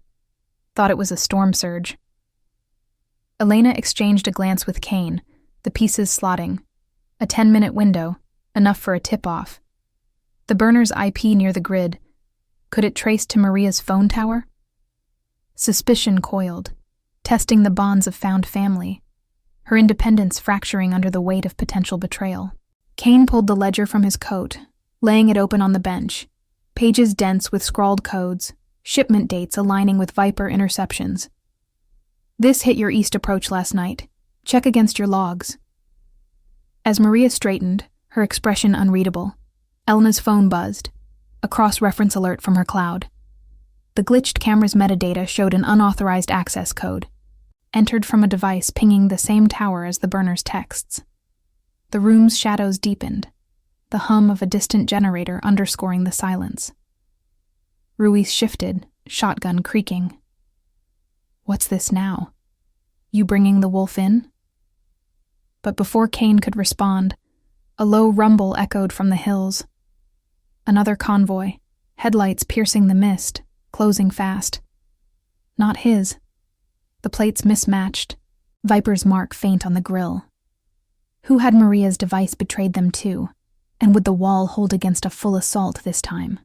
Thought it was a storm surge. Elena exchanged a glance with Kane, the pieces slotting. A 10-minute window, enough for a tip-off. The burner's IP near the grid. Could it trace to Maria's phone tower? Suspicion coiled, testing the bonds of found family, her independence fracturing under the weight of potential betrayal. Kane pulled the ledger from his coat, laying it open on the bench, pages dense with scrawled codes, shipment dates aligning with Viper interceptions. This hit your east approach last night. Check against your logs. As Maria straightened, her expression unreadable, Elena's phone buzzed, a cross-reference alert from her cloud. The glitched camera's metadata showed an unauthorized access code, entered from a device pinging the same tower as the burner's texts. The room's shadows deepened, the hum of a distant generator underscoring the silence. Ruiz shifted, shotgun creaking. What's this now? You bringing the wolf in? But before Kane could respond, a low rumble echoed from the hills. Another convoy, headlights piercing the mist, closing fast. Not his. The plates mismatched, Viper's mark faint on the grille. Who had Maria's device betrayed them to, and would the wall hold against a full assault this time?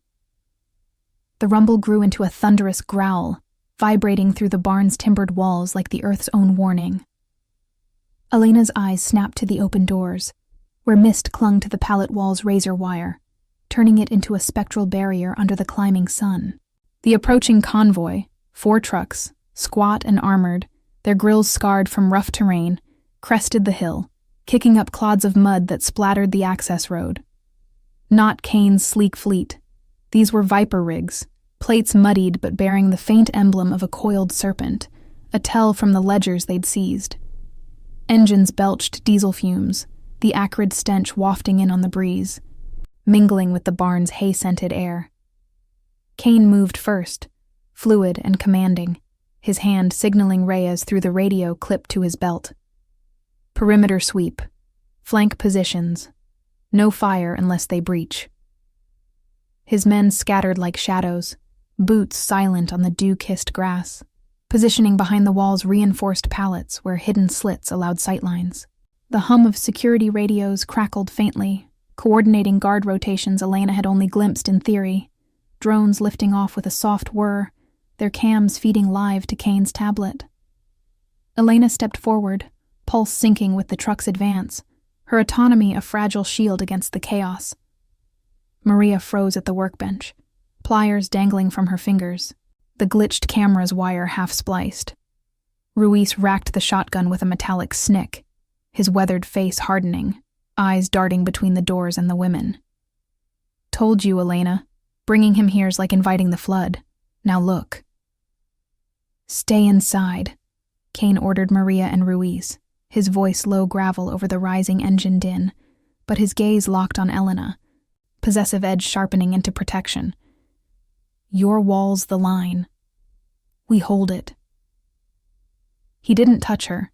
The rumble grew into a thunderous growl, vibrating through the barn's timbered walls like the earth's own warning. Elena's eyes snapped to the open doors, where mist clung to the pallet wall's razor wire, turning it into a spectral barrier under the climbing sun. The approaching convoy, 4 trucks, squat and armored, their grills scarred from rough terrain, crested the hill, kicking up clods of mud that splattered the access road. Not Kane's sleek fleet. These were Viper rigs, plates muddied but bearing the faint emblem of a coiled serpent, a tell from the ledgers they'd seized. Engines belched diesel fumes, the acrid stench wafting in on the breeze, mingling with the barn's hay-scented air. Kane moved first, fluid and commanding, his hand signaling Reyes through the radio clipped to his belt. Perimeter sweep. Flank positions. No fire unless they breach. His men scattered like shadows, boots silent on the dew-kissed grass, positioning behind the wall's reinforced pallets where hidden slits allowed sightlines. The hum of security radios crackled faintly, coordinating guard rotations Elena had only glimpsed in theory, drones lifting off with a soft whir, their cams feeding live to Kane's tablet. Elena stepped forward, pulse sinking with the truck's advance, her autonomy a fragile shield against the chaos. Maria froze at the workbench, pliers dangling from her fingers, the glitched camera's wire half-spliced. Ruiz racked the shotgun with a metallic snick, his weathered face hardening, eyes darting between the doors and the women. Told you, Elena. Bringing him here's like inviting the flood. Now look. Stay inside, Kane ordered Maria and Ruiz, his voice low gravel over the rising engine din, but his gaze locked on Elena, possessive edge sharpening into protection. Your wall's the line. We hold it. He didn't touch her,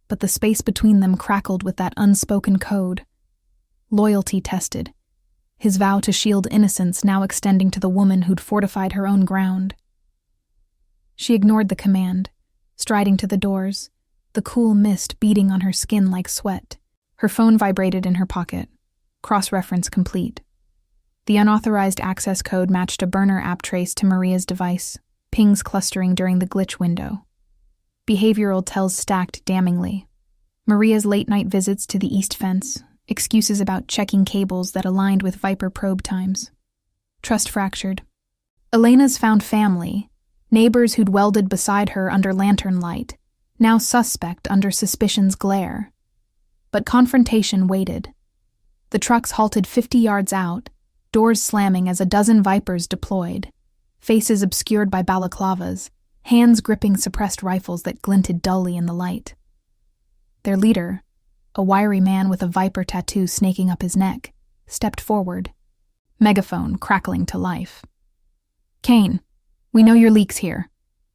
but the space between them crackled with that unspoken code. Loyalty tested, his vow to shield innocence now extending to the woman who'd fortified her own ground. She ignored the command, striding to the doors, the cool mist beating on her skin like sweat. Her phone vibrated in her pocket, cross-reference complete. The unauthorized access code matched a burner app trace to Maria's device, pings clustering during the glitch window. Behavioral tells stacked damningly. Maria's late-night visits to the east fence, excuses about checking cables that aligned with Viper probe times. Trust fractured. Elena's found family, neighbors who'd welded beside her under lantern light, now suspect under suspicion's glare. But confrontation waited. The trucks halted 50 yards out, doors slamming as a dozen Vipers deployed, faces obscured by balaclavas, hands gripping suppressed rifles that glinted dully in the light. Their leader, a wiry man with a Viper tattoo snaking up his neck, stepped forward, megaphone crackling to life. Kane, we know your leak's here.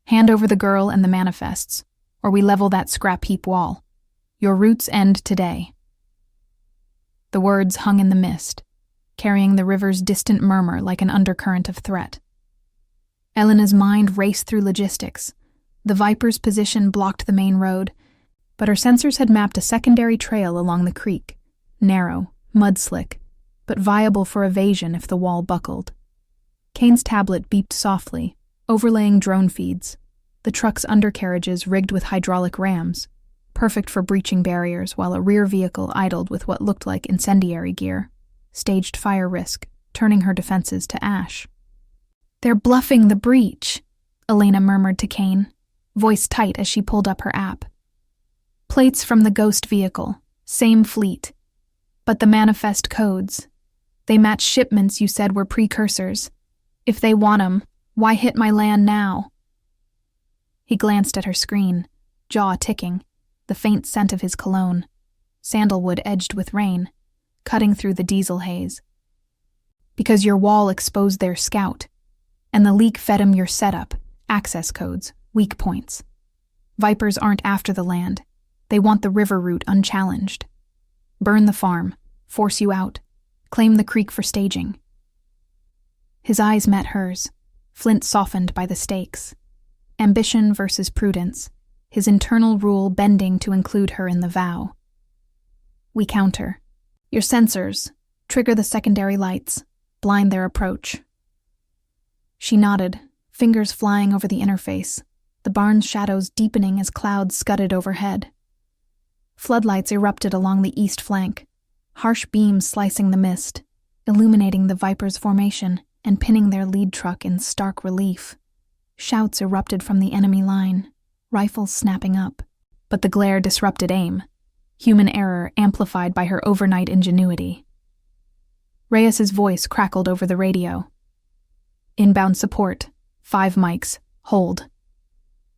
Hand over the girl and the manifests, or we level that scrap heap wall. Your roots end today. The words hung in the mist, carrying the river's distant murmur like an undercurrent of threat. Elena's mind raced through logistics. The Viper's position blocked the main road, but her sensors had mapped a secondary trail along the creek, narrow, mud-slick, but viable for evasion if the wall buckled. Kane's tablet beeped softly, overlaying drone feeds, the truck's undercarriages rigged with hydraulic rams, perfect for breaching barriers, while a rear vehicle idled with what looked like incendiary gear, staged fire risk, turning her defenses to ash. "They're bluffing the breach," Elena murmured to Kane, voice tight as she pulled up her app. "Plates from the ghost vehicle, same fleet. But the manifest codes. They match shipments you said were precursors. If they want 'em, why hit my land now?" He glanced at her screen, jaw ticking, the faint scent of his cologne, sandalwood edged with rain, cutting through the diesel haze. "Because your wall exposed their scout, and the leak fed 'em your setup, access codes, weak points. Vipers aren't after the land. They want the river route unchallenged. Burn the farm, force you out, claim the creek for staging." His eyes met hers, flint softened by the stakes. Ambition versus prudence, his internal rule bending to include her in the vow. "We counter. Your sensors, trigger the secondary lights, blind their approach." She nodded, fingers flying over the interface, the barn's shadows deepening as clouds scudded overhead. Floodlights erupted along the east flank, harsh beams slicing the mist, illuminating the Viper's formation and pinning their lead truck in stark relief. Shouts erupted from the enemy line, rifles snapping up, but the glare disrupted aim, human error amplified by her overnight ingenuity. Reyes's voice crackled over the radio. "Inbound support, 5 mics, hold."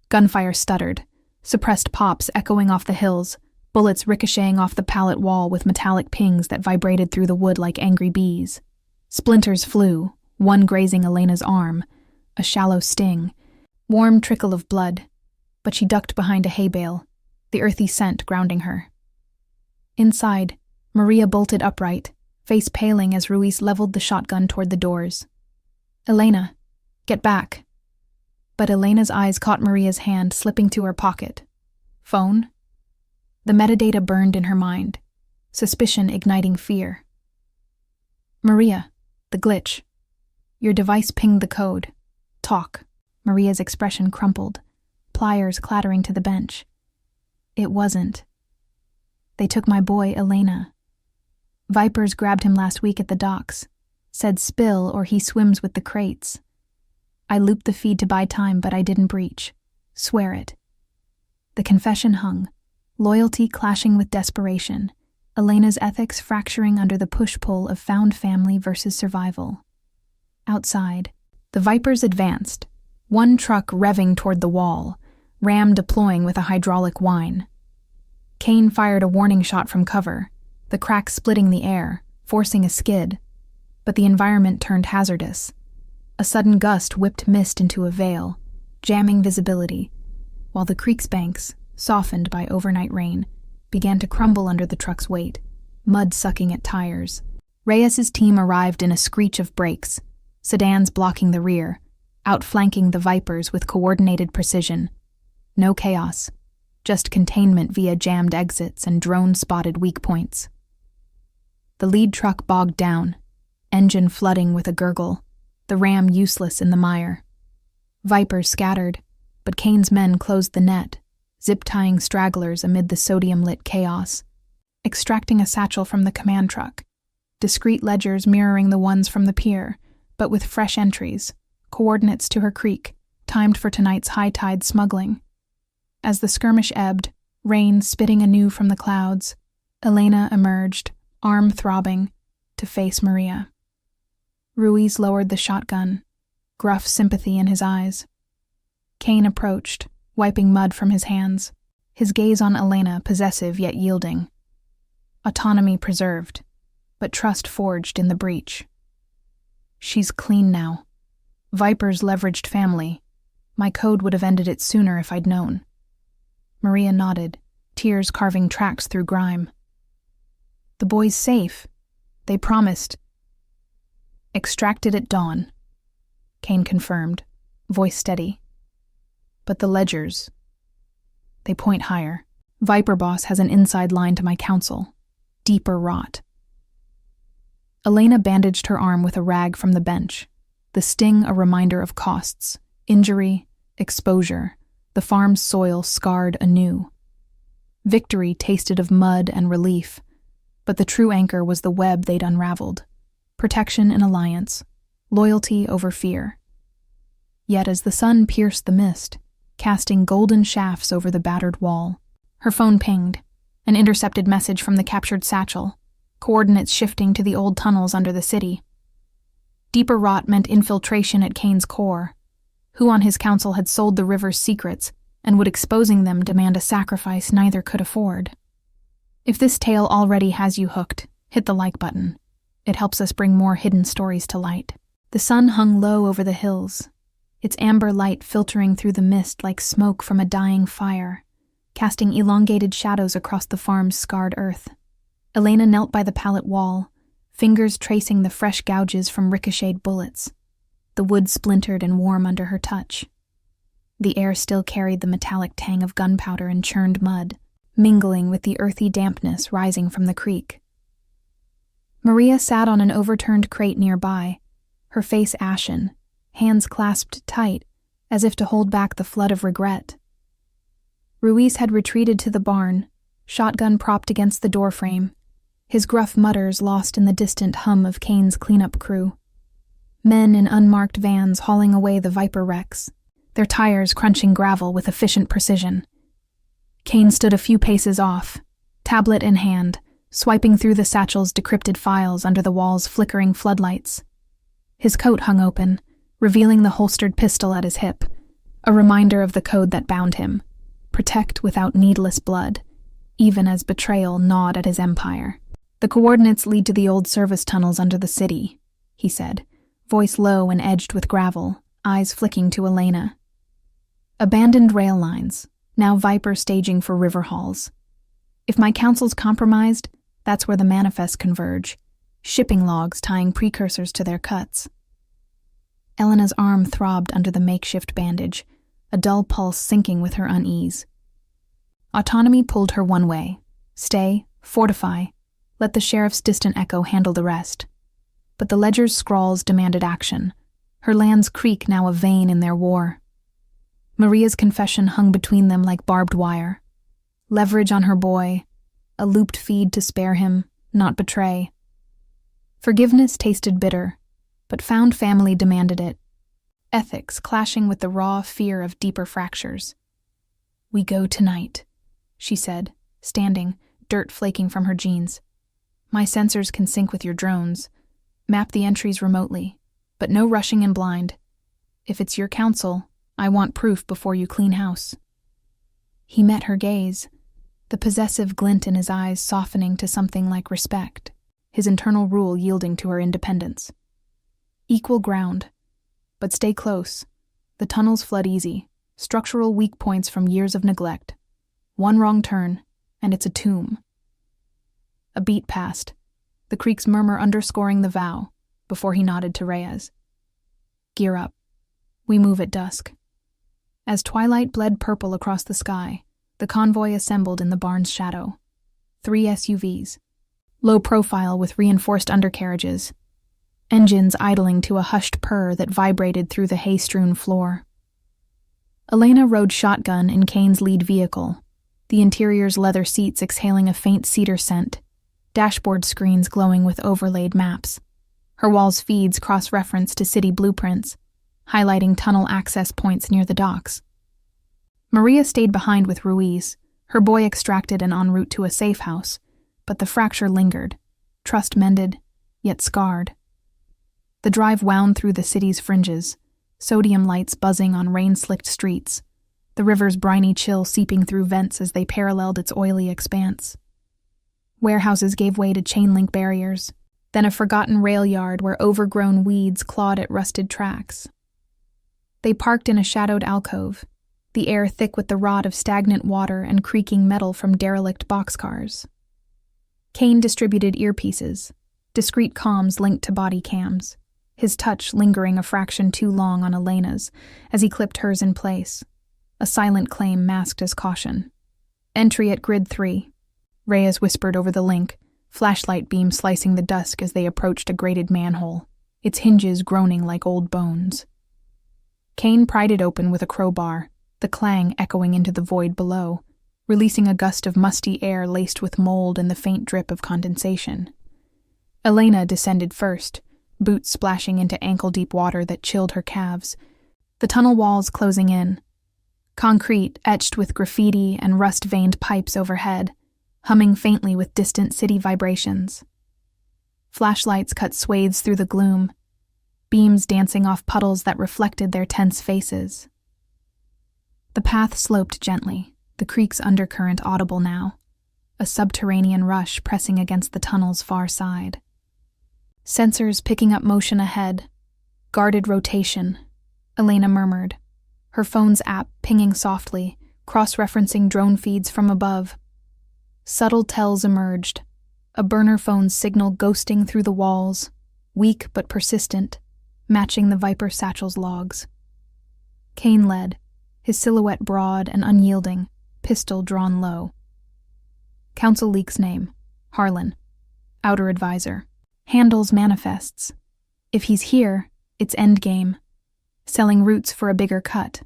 Gunfire stuttered, suppressed pops echoing off the hills, bullets ricocheting off the pallet wall with metallic pings that vibrated through the wood like angry bees. Splinters flew, one grazing Elena's arm, a shallow sting, warm trickle of blood, but she ducked behind a hay bale, the earthy scent grounding her. Inside, Maria bolted upright, face paling as Ruiz leveled the shotgun toward the doors. "Elena, get back." But Elena's eyes caught Maria's hand slipping to her pocket. Phone? The metadata burned in her mind, suspicion igniting fear. "Maria, the glitch. Your device pinged the code. Talk." Maria's expression crumpled, pliers clattering to the bench. "It wasn't. They took my boy, Elena. Vipers grabbed him last week at the docks, said spill or he swims with the crates. I looped the feed to buy time, but I didn't breach. Swear it." The confession hung, loyalty clashing with desperation, Elena's ethics fracturing under the push-pull of found family versus survival. Outside, the Vipers advanced, one truck revving toward the wall, ram deploying with a hydraulic whine. Kane fired a warning shot from cover, the crack splitting the air, forcing a skid, but the environment turned hazardous. A sudden gust whipped mist into a veil, jamming visibility, while the creek's banks, softened by overnight rain, began to crumble under the truck's weight, mud sucking at tires. Reyes's team arrived in a screech of brakes, sedans blocking the rear, outflanking the Vipers with coordinated precision. No chaos, just containment via jammed exits and drone-spotted weak points. The lead truck bogged down, engine flooding with a gurgle, the ram useless in the mire. Vipers scattered, but Kane's men closed the net, zip-tying stragglers amid the sodium-lit chaos, extracting a satchel from the command truck, discrete ledgers mirroring the ones from the pier, but with fresh entries, coordinates to her creek, timed for tonight's high-tide smuggling. As the skirmish ebbed, rain spitting anew from the clouds, Elena emerged, arm throbbing, to face Maria. Ruiz lowered the shotgun, gruff sympathy in his eyes. Kane approached, wiping mud from his hands, his gaze on Elena possessive yet yielding. Autonomy preserved, but trust forged in the breach. She's clean now. Viper's leveraged family. My code would have ended it sooner if I'd known. Maria nodded, tears carving tracks through grime. The boy's safe. They promised. Extracted at dawn, Kane confirmed, voice steady. But the ledgers, they point higher. Viper Boss has an inside line to my council. Deeper rot. Elena bandaged her arm with a rag from the bench, the sting a reminder of costs, injury, exposure, the farm's soil scarred anew. Victory tasted of mud and relief, but the true anchor was the web they'd unraveled. Protection in alliance, loyalty over fear. Yet as the sun pierced the mist, casting golden shafts over the battered wall, her phone pinged, an intercepted message from the captured satchel, coordinates shifting to the old tunnels under the city. Deeper rot meant infiltration at Kane's core. Who on his council had sold the river's secrets and would exposing them demand a sacrifice neither could afford? If this tale already has you hooked, hit the like button. It helps us bring more hidden stories to light. The sun hung low over the hills, its amber light filtering through the mist like smoke from a dying fire, casting elongated shadows across the farm's scarred earth. Elena knelt by the pallet wall, fingers tracing the fresh gouges from ricocheted bullets. The wood splintered and warm under her touch. The air still carried the metallic tang of gunpowder and churned mud, mingling with the earthy dampness rising from the creek. Maria sat on an overturned crate nearby, her face ashen, hands clasped tight, as if to hold back the flood of regret. Ruiz had retreated to the barn, shotgun propped against the doorframe, his gruff mutters lost in the distant hum of Kane's cleanup crew. Men in unmarked vans hauling away the Viper wrecks, their tires crunching gravel with efficient precision. Kane stood a few paces off, tablet in hand, swiping through the satchel's decrypted files under the wall's flickering floodlights. His coat hung open, revealing the holstered pistol at his hip, a reminder of the code that bound him: protect without needless blood, even as betrayal gnawed at his empire. "The coordinates lead to the old service tunnels under the city," he said, voice low and edged with gravel, eyes flicking to Elena. "Abandoned rail lines, now Viper staging for river hauls. If my council's compromised, that's where the manifests converge, shipping logs tying precursors to their cuts." Elena's arm throbbed under the makeshift bandage, a dull pulse sinking with her unease. Autonomy pulled her one way: stay, fortify, let the sheriff's distant echo handle the rest. But the ledger's scrawls demanded action, her land's creek now a vein in their war. Maria's confession hung between them like barbed wire. Leverage on her boy, a looped feed to spare him, not betray. Forgiveness tasted bitter, but found family demanded it, ethics clashing with the raw fear of deeper fractures. "We go tonight," she said, standing, dirt flaking from her jeans. "My sensors can sync with your drones, map the entries remotely, but no rushing in blind. If it's your counsel, I want proof before you clean house." He met her gaze, the possessive glint in his eyes softening to something like respect, his internal rule yielding to her independence. "Equal ground, but stay close. The tunnels flood easy, structural weak points from years of neglect. One wrong turn, and it's a tomb." A beat passed, the creek's murmur underscoring the vow, before he nodded to Reyes. "Gear up. We move at dusk." As twilight bled purple across the sky, the convoy assembled in the barn's shadow. 3 SUVs, low profile with reinforced undercarriages, engines idling to a hushed purr that vibrated through the hay-strewn floor. Elena rode shotgun in Kane's lead vehicle, the interior's leather seats exhaling a faint cedar scent, dashboard screens glowing with overlaid maps. Her wall's feeds cross-reference to city blueprints, highlighting tunnel access points near the docks. Maria stayed behind with Ruiz, her boy extracted and en route to a safe house, but the fracture lingered, trust mended, yet scarred. The drive wound through the city's fringes, sodium lights buzzing on rain-slicked streets, the river's briny chill seeping through vents as they paralleled its oily expanse. Warehouses gave way to chain-link barriers, then a forgotten rail yard where overgrown weeds clawed at rusted tracks. They parked in a shadowed alcove, the air thick with the rot of stagnant water and creaking metal from derelict boxcars. Kane distributed earpieces, discreet comms linked to body cams, his touch lingering a fraction too long on Elena's as he clipped hers in place, a silent claim masked as caution. "Entry at Grid 3, Reyes whispered over the link, flashlight beam slicing the dusk as they approached a grated manhole, its hinges groaning like old bones. Kane pried it open with a crowbar, the clang echoing into the void below, releasing a gust of musty air laced with mold and the faint drip of condensation. Elena descended first, boots splashing into ankle-deep water that chilled her calves, the tunnel walls closing in. Concrete etched with graffiti and rust-veined pipes overhead, humming faintly with distant city vibrations. Flashlights cut swathes through the gloom, beams dancing off puddles that reflected their tense faces. The path sloped gently, the creek's undercurrent audible now, a subterranean rush pressing against the tunnel's far side. Sensors picking up motion ahead. Guarded rotation, Elena murmured, her phone's app pinging softly, cross-referencing drone feeds from above. Subtle tells emerged, a burner phone's signal ghosting through the walls, weak but persistent, matching the Viper satchel's logs. Kane led, his silhouette broad and unyielding, pistol drawn low. Council Leak's name, Harlan. Outer advisor. Handles manifests. If he's here, it's endgame. Selling roots for a bigger cut.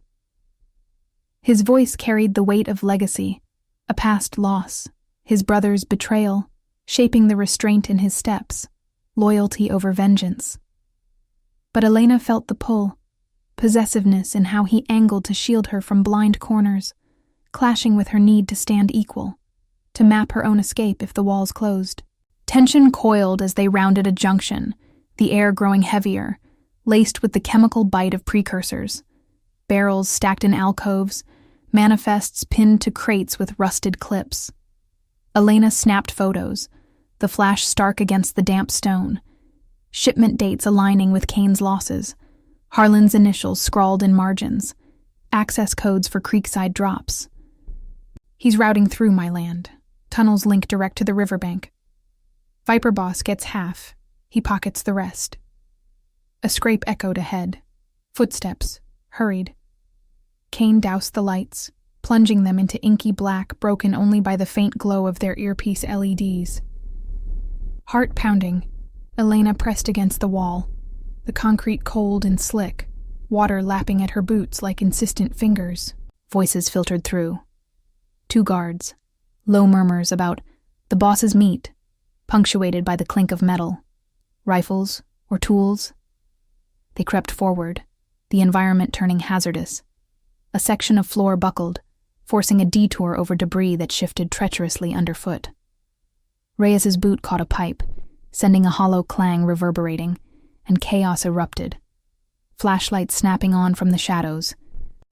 His voice carried the weight of legacy, a past loss, his brother's betrayal, shaping the restraint in his steps, loyalty over vengeance. But Elena felt the pull, possessiveness in how he angled to shield her from blind corners, clashing with her need to stand equal, to map her own escape if the walls closed. Tension coiled as they rounded a junction, the air growing heavier, laced with the chemical bite of precursors. Barrels stacked in alcoves, manifests pinned to crates with rusted clips. Elena snapped photos, the flash stark against the damp stone, shipment dates aligning with Kane's losses, Harlan's initials scrawled in margins, access codes for creekside drops. He's routing through my land. Tunnels link direct to the riverbank. Viper Boss gets half. He pockets the rest. A scrape echoed ahead. Footsteps, hurried. Kane doused the lights, plunging them into inky black broken only by the faint glow of their earpiece LEDs. Heart pounding, Elena pressed against the wall, the concrete cold and slick, water lapping at her boots like insistent fingers. Voices filtered through. 2 guards. Low murmurs about the boss's meat, punctuated by the clink of metal. Rifles or tools? They crept forward, the environment turning hazardous. A section of floor buckled, forcing a detour over debris that shifted treacherously underfoot. Reyes's boot caught a pipe, sending a hollow clang reverberating, and chaos erupted. Flashlights snapping on from the shadows,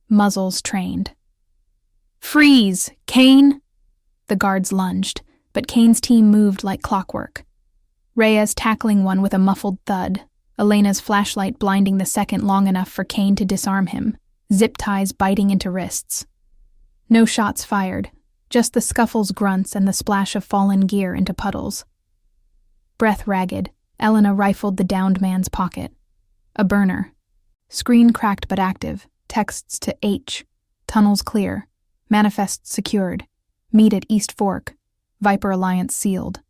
muzzles trained. "Freeze, Kane!" The guards lunged, but Kane's team moved like clockwork. Reyes tackling one with a muffled thud, Elena's flashlight blinding the second long enough for Kane to disarm him, zip ties biting into wrists. No shots fired, just the scuffle's grunts and the splash of fallen gear into puddles. Breath ragged, Elena rifled the downed man's pocket. A burner. Screen cracked but active, texts to H. Tunnels clear. Manifests secured. Meet at East Fork. Viper Alliance sealed.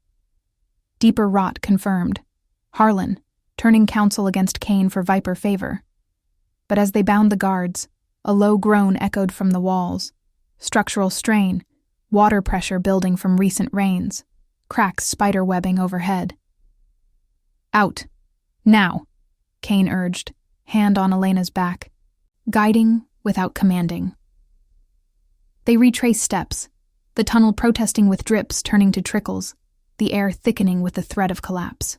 Deeper rot confirmed. Harlan, turning counsel against Kane for Viper favor. But as they bound the guards, a low groan echoed from the walls. Structural strain, water pressure building from recent rains, cracks spider-webbing overhead. "Out. Now," Kane urged, hand on Elena's back, guiding without commanding. They retraced steps, the tunnel protesting with drips turning to trickles, the air thickening with the threat of collapse.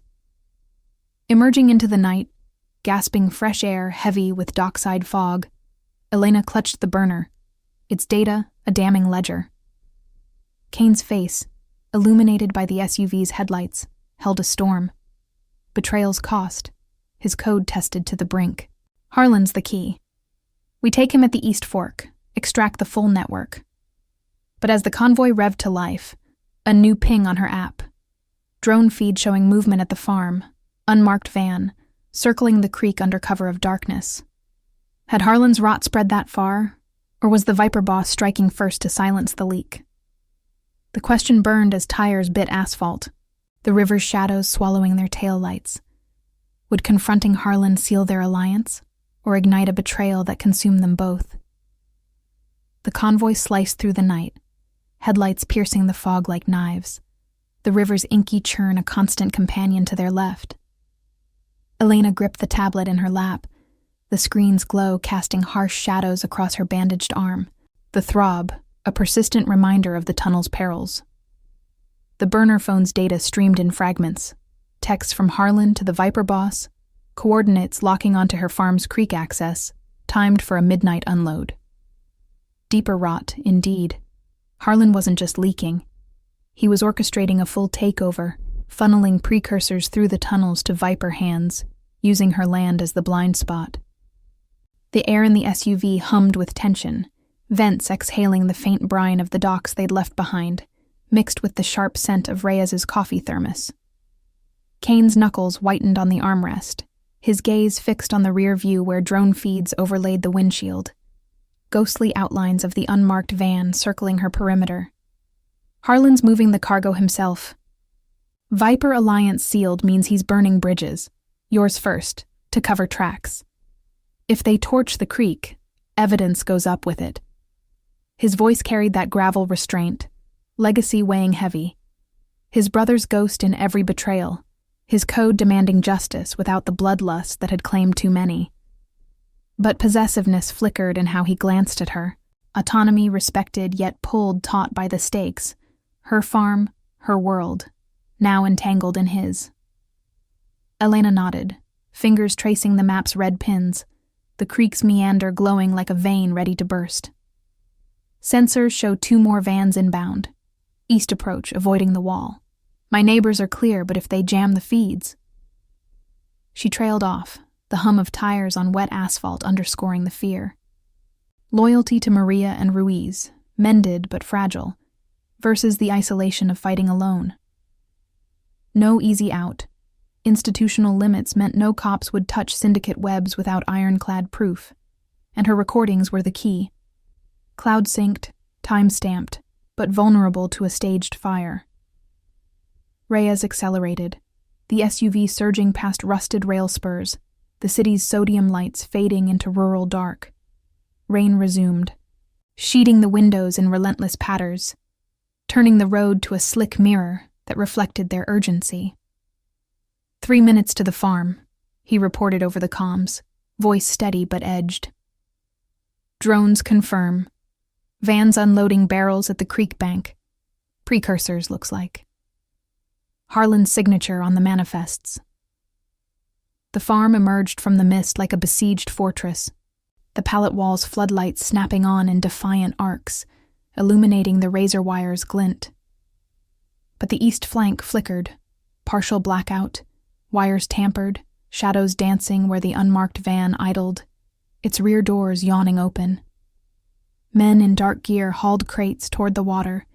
Emerging into the night, gasping fresh air heavy with dockside fog, Elena clutched the burner, its data a damning ledger. Kane's face, illuminated by the SUV's headlights, held a storm. Betrayal's cost, his code tested to the brink. Harlan's the key. We take him at the East Fork, extract the full network. But as the convoy revved to life, a new ping on her app. Drone feed showing movement at the farm, unmarked van, circling the creek under cover of darkness. Had Harlan's rot spread that far, or was the Viper Boss striking first to silence the leak? The question burned as tires bit asphalt. the river's shadows swallowing their taillights. Would confronting Harlan seal their alliance, or ignite a betrayal that consumed them both? The convoy sliced through the night, headlights piercing the fog like knives, the river's inky churn a constant companion to their left. Elena gripped the tablet in her lap, the screen's glow casting harsh shadows across her bandaged arm, the throb a persistent reminder of the tunnel's perils. The burner phone's data streamed in fragments, texts from Harlan to the Viper boss, coordinates locking onto her farm's creek access, timed for a midnight unload. Deeper rot, indeed. Harlan wasn't just leaking. He was orchestrating a full takeover, funneling precursors through the tunnels to Viper hands, using her land as the blind spot. The air in the SUV hummed with tension, vents exhaling the faint brine of the docks they'd left behind, mixed with the sharp scent of Reyes's coffee thermos. Kane's knuckles whitened on the armrest, his gaze fixed on the rear view where drone feeds overlaid the windshield. Ghostly outlines of the unmarked van circling her perimeter. Harlan's moving the cargo himself. Viper Alliance sealed means he's burning bridges, yours first, to cover tracks. If they torch the creek, evidence goes up with it. His voice carried that gravel restraint, legacy weighing heavy. His brother's ghost in every betrayal, his code demanding justice without the bloodlust that had claimed too many. But possessiveness flickered in how he glanced at her, autonomy respected yet pulled taut by the stakes, her farm, her world, now entangled in his. Elena nodded, fingers tracing the map's red pins, the creek's meander glowing like a vein ready to burst. Sensors show 2 more vans inbound. East approach, avoiding the wall. My neighbors are clear, but if they jam the feeds... She trailed off, the hum of tires on wet asphalt underscoring the fear. Loyalty to Maria and Ruiz, mended but fragile, versus the isolation of fighting alone. No easy out. Institutional limits meant no cops would touch syndicate webs without ironclad proof, and her recordings were the key. Cloud-synced, time-stamped, but vulnerable to a staged fire. Reyes accelerated, the SUV surging past rusted rail spurs, the city's sodium lights fading into rural dark. Rain resumed, sheeting the windows in relentless patters, turning the road to a slick mirror that reflected their urgency. 3 minutes to the farm, he reported over the comms, voice steady but edged. Drones confirm. Vans unloading barrels at the creek bank. Precursors, looks like. Harlan's signature on the manifests. The farm emerged from the mist like a besieged fortress, the pallet wall's floodlights snapping on in defiant arcs, illuminating the razor wire's glint. But the east flank flickered, partial blackout, wires tampered, shadows dancing where the unmarked van idled, its rear doors yawning open. Men in dark gear hauled crates toward the water,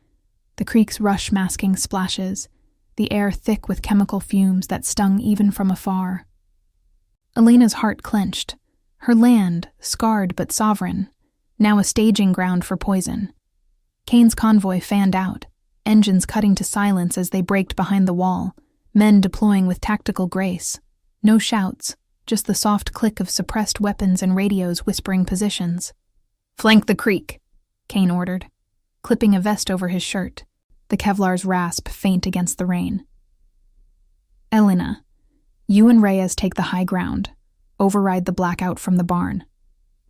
the creek's rush masking splashes, the air thick with chemical fumes that stung even from afar. Elena's heart clenched, her land, scarred but sovereign, now a staging ground for poison. Kane's convoy fanned out, engines cutting to silence as they braked behind the wall, men deploying with tactical grace. No shouts, just the soft click of suppressed weapons and radios whispering positions. "Flank the creek," Kane ordered, clipping a vest over his shirt, the Kevlar's rasp faint against the rain. "Elena, you and Reyes take the high ground, override the blackout from the barn.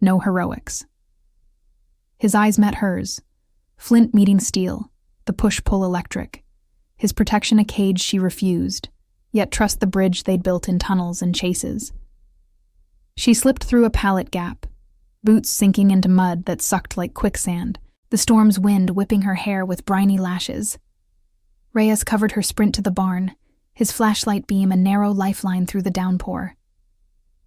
No heroics." His eyes met hers, flint meeting steel, the push-pull electric. His protection a cage she refused, yet trust the bridge they'd built in tunnels and chases. She slipped through a pallet gap, boots sinking into mud that sucked like quicksand, the storm's wind whipping her hair with briny lashes. Reyes covered her sprint to the barn, his flashlight beam a narrow lifeline through the downpour.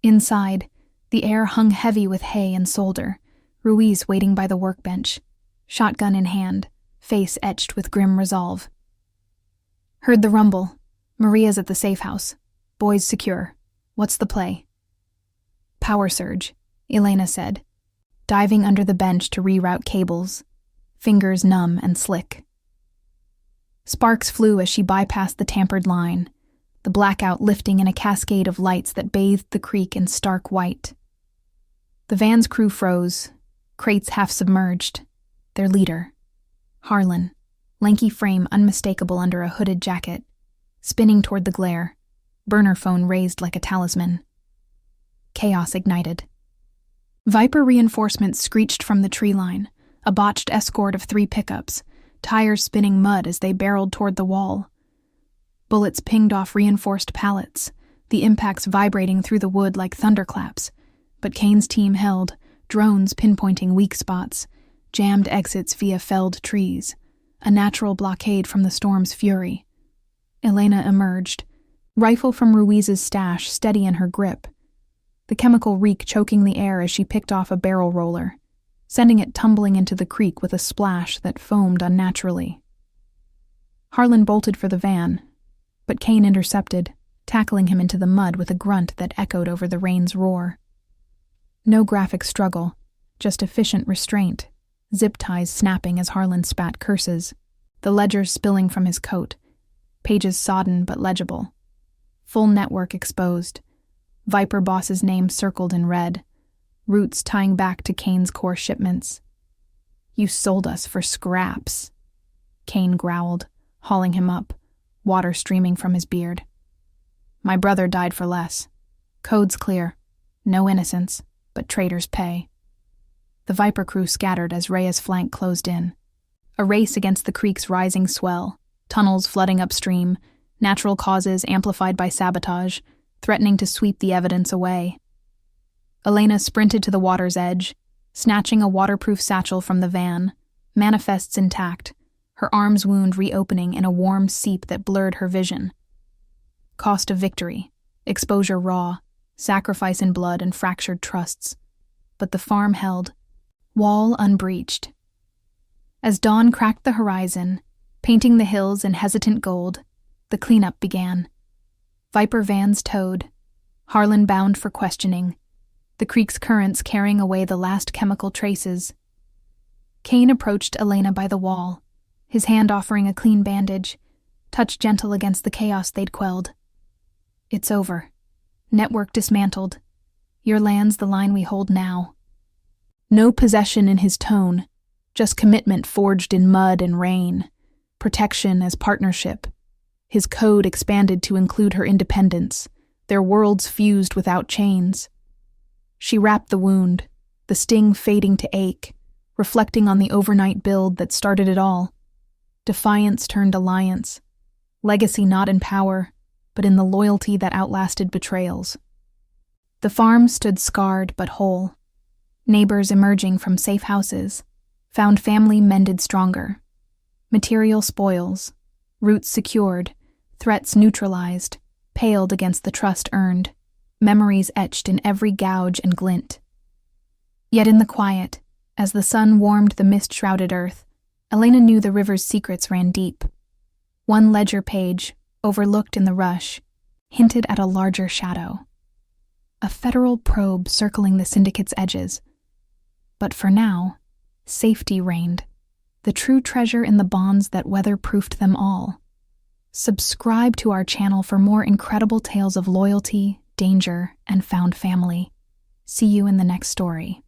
Inside, the air hung heavy with hay and solder, Ruiz waiting by the workbench, shotgun in hand, face etched with grim resolve. "Heard the rumble. Maria's at the safe house. Boys secure. What's the play?" "Power surge," Elena said, diving under the bench to reroute cables, fingers numb and slick. Sparks flew as she bypassed the tampered line, the blackout lifting in a cascade of lights that bathed the creek in stark white. The van's crew froze, crates half submerged. Their leader, Harlan, lanky frame unmistakable under a hooded jacket, spinning toward the glare, burner phone raised like a talisman. Chaos ignited. Viper reinforcements screeched from the tree line, a botched escort of 3 pickups, tires spinning mud as they barreled toward the wall. Bullets pinged off reinforced pallets, the impacts vibrating through the wood like thunderclaps, but Kane's team held, drones pinpointing weak spots, jammed exits via felled trees, a natural blockade from the storm's fury. Elena emerged, rifle from Ruiz's stash steady in her grip, the chemical reek choking the air as she picked off a barrel roller, sending it tumbling into the creek with a splash that foamed unnaturally. Harlan bolted for the van, but Kane intercepted, tackling him into the mud with a grunt that echoed over the rain's roar. No graphic struggle, just efficient restraint, zip ties snapping as Harlan spat curses, the ledger spilling from his coat, pages sodden but legible. Full network exposed, Viper boss's name circled in red, roots tying back to Kane's core shipments. "You sold us for scraps," Kane growled, hauling him up, water streaming from his beard. "My brother died for less. Code's clear. No innocence, but traitors pay." The Viper crew scattered as Rhea's flank closed in. A race against the creek's rising swell, tunnels flooding upstream, natural causes amplified by sabotage, threatening to sweep the evidence away. Elena sprinted to the water's edge, snatching a waterproof satchel from the van, manifests intact, her arm's wound reopening in a warm seep that blurred her vision. Cost of victory, exposure raw, sacrifice in blood and fractured trusts. But the farm held, wall unbreached. As dawn cracked the horizon, painting the hills in hesitant gold, the cleanup began. Viper vans towed, Harlan bound for questioning, the creek's currents carrying away the last chemical traces. Kane approached Elena by the wall, his hand offering a clean bandage, touch gentle against the chaos they'd quelled. "It's over. Network dismantled. Your land's the line we hold now." No possession in his tone, just commitment forged in mud and rain, protection as partnership. His code expanded to include her independence, their worlds fused without chains. She wrapped the wound, the sting fading to ache, reflecting on the overnight build that started it all. Defiance turned alliance, legacy not in power, but in the loyalty that outlasted betrayals. The farm stood scarred but whole. Neighbors emerging from safe houses, found family mended stronger. Material spoils, roots secured, threats neutralized, paled against the trust earned, memories etched in every gouge and glint. Yet in the quiet, as the sun warmed the mist-shrouded earth, Elena knew the river's secrets ran deep. One ledger page, overlooked in the rush, hinted at a larger shadow. A federal probe circling the syndicate's edges. But for now, safety reigned, the true treasure in the bonds that weather-proofed them all. Subscribe to our channel for more incredible tales of loyalty, danger, and found family. See you in the next story.